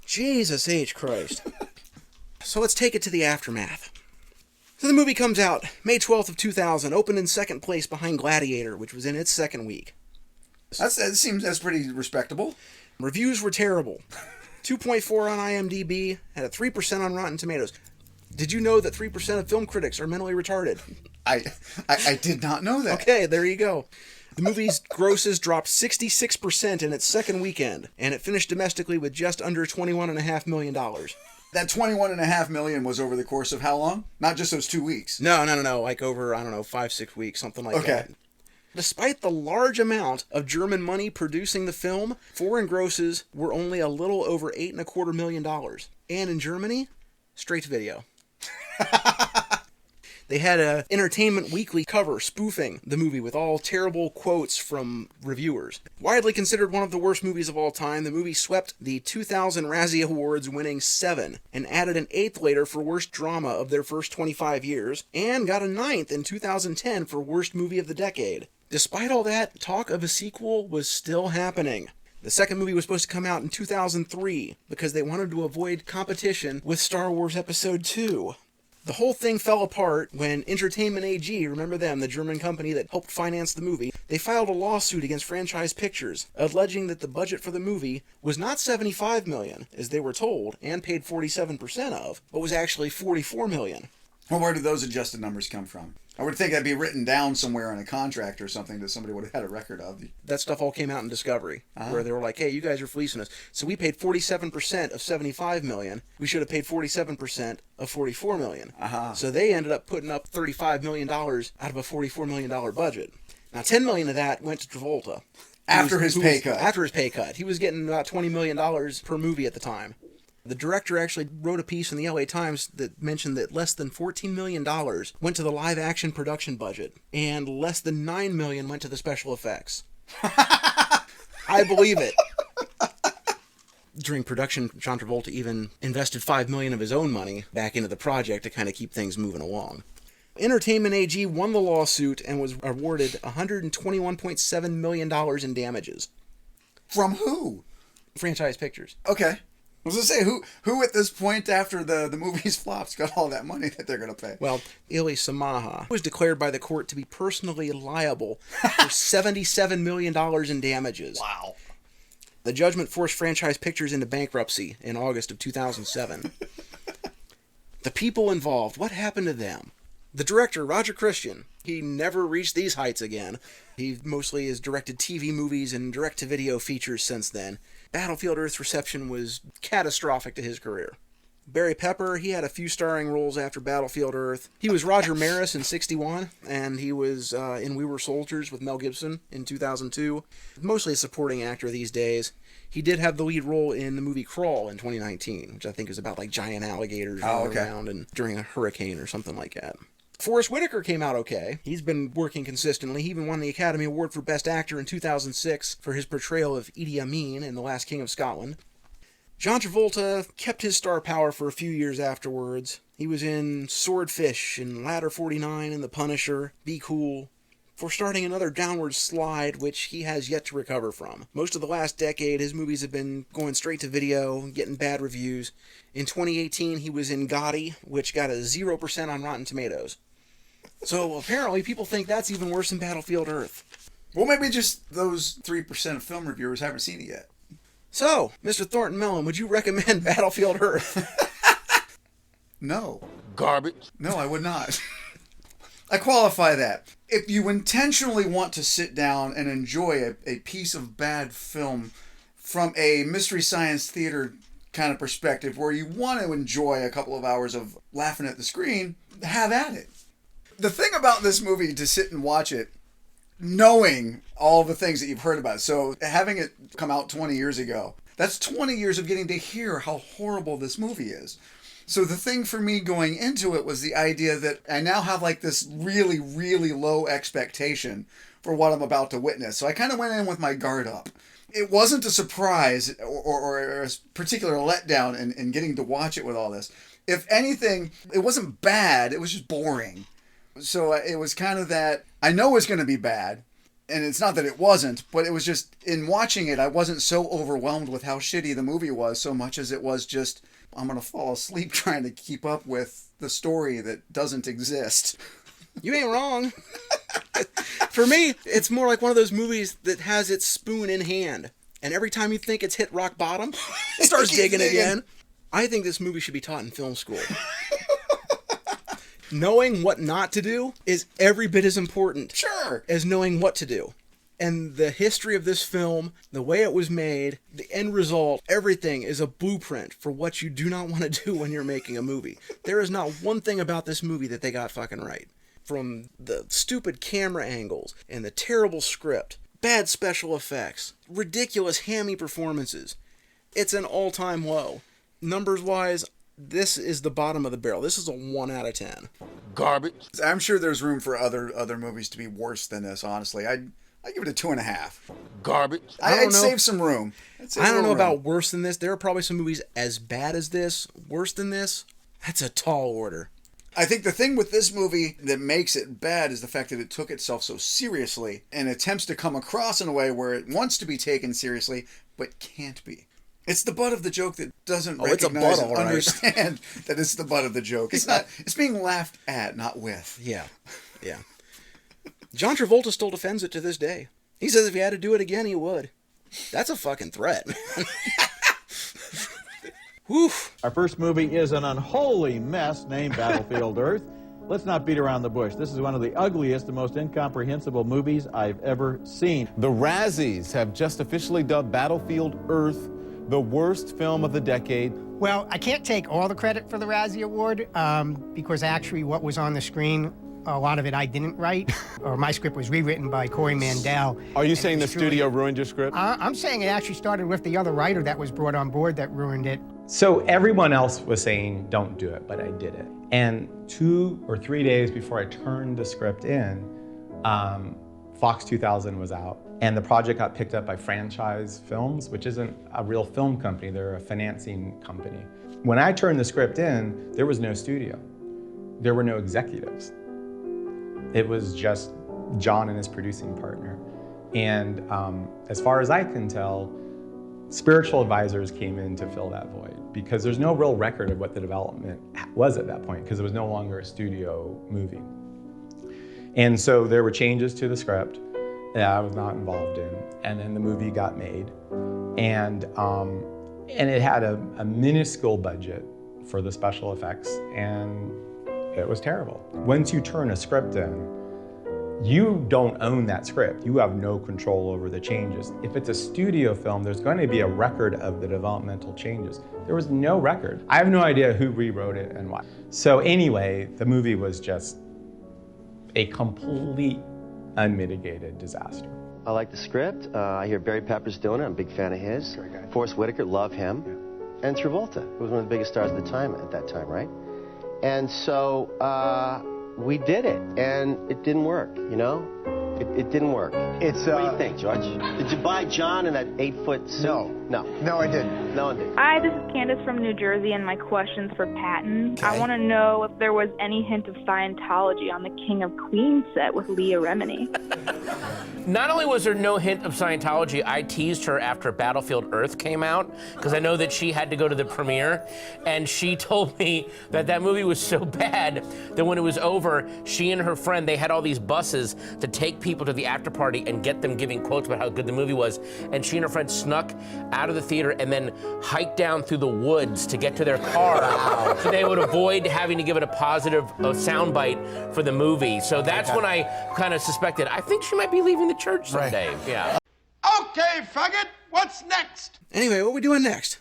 Jesus H. Christ. So let's take it to the aftermath. So the movie comes out May 12th of 2000, opened in second place behind Gladiator, which was in its second week. That's pretty respectable. Reviews were terrible. 2.4 on IMDb, had a 3% on Rotten Tomatoes. Did you know that 3% of film critics are mentally retarded? I did not know that. Okay, there you go. The movie's grosses dropped 66% in its second weekend, and it finished domestically with just under $21.5 million. That $21.5 million was over the course of how long? Not just those 2 weeks. No. Like over, 5-6 weeks, something like that. Despite the large amount of German money producing the film, foreign grosses were only a little over $8.25 million. And in Germany, straight to video. They had a Entertainment Weekly cover spoofing the movie with all terrible quotes from reviewers. Widely considered one of the worst movies of all time, the movie swept the 2000 Razzie Awards, winning 7, and added an 8th later for Worst Drama of their first 25 years, and got a 9th in 2010 for Worst Movie of the Decade. Despite all that, talk of a sequel was still happening. The second movie was supposed to come out in 2003 because they wanted to avoid competition with Star Wars Episode 2. The whole thing fell apart when Entertainment AG, remember them, the German company that helped finance the movie, they filed a lawsuit against Franchise Pictures, alleging that the budget for the movie was not $75 million, as they were told, and paid 47% of, but was actually $44 million. Well, where did those adjusted numbers come from? I would think that'd be written down somewhere in a contract or something that somebody would have had a record of. That stuff all came out in Discovery, where they were like, hey, you guys are fleecing us. So we paid 47% of $75 million. We should have paid 47% of $44 million. So they ended up putting up $35 million out of a $44 million budget. Now, $10 million of that went to Travolta. After his pay cut. After his pay cut. He was getting about $20 million per movie at the time. The director actually wrote a piece in the LA Times that mentioned that less than $14 million went to the live-action production budget, and less than $9 million went to the special effects. I believe it. During production, John Travolta even invested $5 million of his own money back into the project to kind of keep things moving along. Entertainment AG won the lawsuit and was awarded $121.7 million in damages. From who? Franchise Pictures. Okay. I was going to say, who at this point after the movie's flops got all that money that they're going to pay? Well, Ili Samaha was declared by the court to be personally liable for $77 million in damages. Wow. The judgment forced Franchise Pictures into bankruptcy in August of 2007. The people involved, what happened to them? The director, Roger Christian, he never reached these heights again. He mostly has directed TV movies and direct-to-video features since then. Battlefield Earth's reception was catastrophic to his career. Barry Pepper, he had a few starring roles after Battlefield Earth. He was Roger Maris in '61, and he was in We Were Soldiers with Mel Gibson in 2002. Mostly a supporting actor these days. He did have the lead role in the movie Crawl in 2019, which I think is about like giant alligators running around and during a hurricane or something like that. Forrest Whitaker came out okay. He's been working consistently. He even won the Academy Award for Best Actor in 2006 for his portrayal of Idi Amin in The Last King of Scotland. John Travolta kept his star power for a few years afterwards. He was in Swordfish and Ladder 49 and The Punisher, Be Cool, for starting another downward slide which he has yet to recover from. Most of the last decade, his movies have been going straight to video, getting bad reviews. In 2018, he was in Gotti, which got a 0% on Rotten Tomatoes. So apparently people think that's even worse than Battlefield Earth. Well, maybe just those 3% of film reviewers haven't seen it yet. So, Mr. Thornton Melon, would you recommend Battlefield Earth? No. Garbage. No, I would not. I qualify that. If you intentionally want to sit down and enjoy a piece of bad film from a Mystery Science Theater kind of perspective where you want to enjoy a couple of hours of laughing at the screen, have at it. The thing about this movie, to sit and watch it, knowing all the things that you've heard about it, so having it come out 20 years ago, that's 20 years of getting to hear how horrible this movie is. So the thing for me going into it was the idea that I now have like this really, really low expectation for what I'm about to witness. So I kind of went in with my guard up. It wasn't a surprise or a particular letdown in getting to watch it with all this. If anything, it wasn't bad. It was just boring. So it was kind of that, I know it's going to be bad. And it's not that it wasn't, but it was just, in watching it, I wasn't so overwhelmed with how shitty the movie was so much as it was just, I'm going to fall asleep trying to keep up with the story that doesn't exist. You ain't wrong. For me, it's more like one of those movies that has its spoon in hand. And every time you think it's hit rock bottom, it starts digging again. I think this movie should be taught in film school. Knowing what not to do is every bit as important as knowing what to do. And the history of this film, the way it was made, the end result, everything is a blueprint for what you do not want to do when you're making a movie. There is not one thing about this movie that they got fucking right. From the stupid camera angles and the terrible script, bad special effects, ridiculous hammy performances. It's an all-time low. Numbers-wise, this is the bottom of the barrel. This is a 1 out of 10. Garbage. I'm sure there's room for other movies to be worse than this, honestly. I'd give it a 2.5. Garbage. I'd save some room. I don't know about worse than this. There are probably some movies as bad as this, worse than this. That's a tall order. I think the thing with this movie that makes it bad is the fact that it took itself so seriously and attempts to come across in a way where it wants to be taken seriously, but can't be. It's the butt of the joke that doesn't recognize and understand that it's the butt of the joke. It's not. It's being laughed at, not with. Yeah. John Travolta still defends it to this day. He says if he had to do it again, he would. That's a fucking threat. Whew. Our first movie is an unholy mess named Battlefield Earth. Let's not beat around the bush. This is one of the ugliest and most incomprehensible movies I've ever seen. The Razzies have just officially dubbed Battlefield Earth the worst film of the decade. Well, I can't take all the credit for the Razzie Award because actually what was on the screen, a lot of it I didn't write, or my script was rewritten by Corey Mandel. Are you saying the studio ruined your script? I'm saying it actually started with the other writer that was brought on board that ruined it. So everyone else was saying, don't do it, but I did it. And 2 or 3 days before I turned the script in, Fox 2000 was out. And the project got picked up by Franchise Films, which isn't a real film company, they're a financing company. When I turned the script in, there was no studio. There were no executives. It was just John and his producing partner. And as far as I can tell, spiritual advisors came in to fill that void because there's no real record of what the development was at that point because it was no longer a studio movie. And so there were changes to the script that I was not involved in, and then the movie got made. And it had a minuscule budget for the special effects, and it was terrible. Once you turn a script in, you don't own that script. You have no control over the changes. If it's a studio film, there's going to be a record of the developmental changes. There was no record. I have no idea who rewrote it and why. So anyway, the movie was just a complete unmitigated disaster. I like the script. I hear Barry Pepper's doing it. I'm a big fan of his. Forrest Whitaker, love him. Yeah. And Travolta, who was one of the biggest stars at that time, right? And so we did it, and it didn't work, you know? It didn't work. What do you think, George? Did you buy John in that 8-foot suit? No, I didn't. No one did. Hi, this is Candace from New Jersey, and my question's for Patton. Okay. I want to know if there was any hint of Scientology on the King of Queens set with Leah Remini. Not only was there no hint of Scientology, I teased her after Battlefield Earth came out, because I know that she had to go to the premiere, and she told me that that movie was so bad that when it was over, she and her friend, they had all these buses to take people to the after party and get them giving quotes about how good the movie was, and she and her friend snuck out of the theater and then hiked down through the woods to get to their car so they would avoid having to give it a positive soundbite for the movie. So that's when I kind of suspected, I think she might be leaving the church someday. Right. Yeah. Okay, faggot, what's next? Anyway, what are we doing next?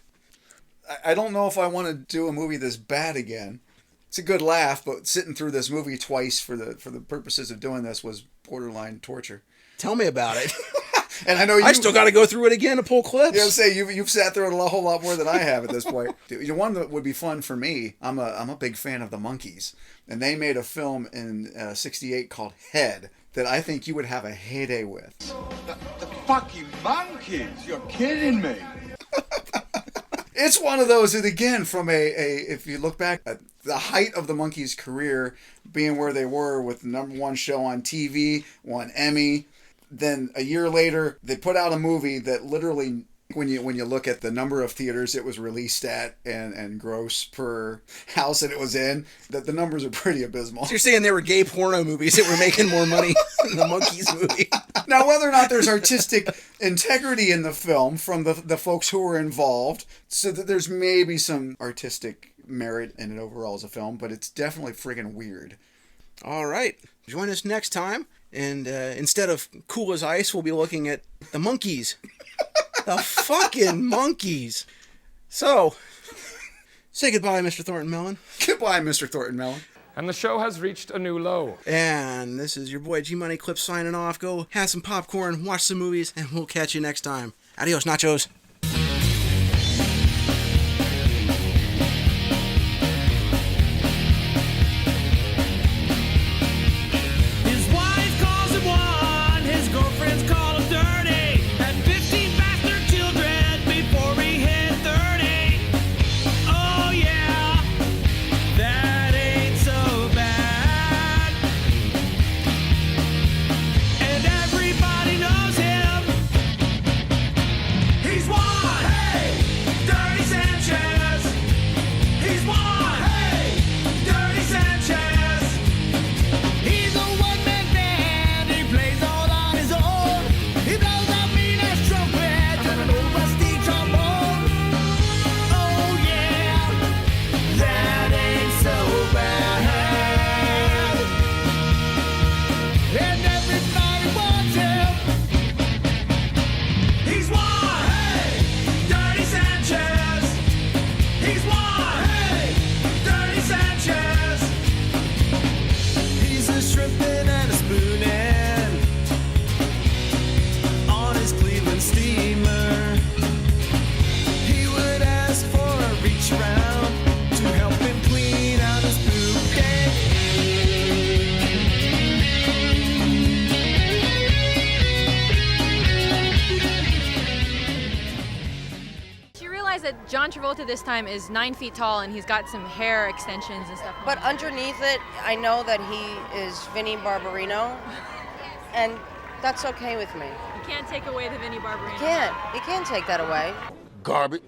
I don't know if I want to do a movie this bad again. It's a good laugh, but sitting through this movie twice for the purposes of doing this was borderline torture. Tell me about it. And I know you... I still got to go through it again to pull clips. Yeah, say you've sat through it a whole lot more than I have at this point. The one that would be fun for me, I'm a big fan of the Monkees, and they made a film in '68 called Head that I think you would have a heyday with. The fucking Monkees! You're kidding me! It's one of those that, again, from if you look back at the height of the Monkees' career, being where they were with the #1 show on TV, won Emmy. Then a year later, they put out a movie that literally, when you look at the number of theaters it was released at and gross per house that it was in, that the numbers are pretty abysmal. So you're saying there were gay porno movies that were making more money than the Monkees movie? Now, whether or not there's artistic integrity in the film from the folks who were involved, so that there's maybe some artistic merit in it overall as a film, but it's definitely friggin' weird. All right. Join us next time. And instead of Cool as Ice, we'll be looking at the Monkees. The fucking Monkees. So, say goodbye, Mr. Thornton Melon. Goodbye, Mr. Thornton Melon. And the show has reached a new low. And this is your boy G Money Clip signing off. Go have some popcorn, watch some movies, and we'll catch you next time. Adios, nachos. That John Travolta this time is 9 feet tall and he's got some hair extensions and stuff. But underneath it, I know that he is Vinnie Barbarino, and that's okay with me. You can't take away the Vinnie Barbarino. You can't take that away. Garbage.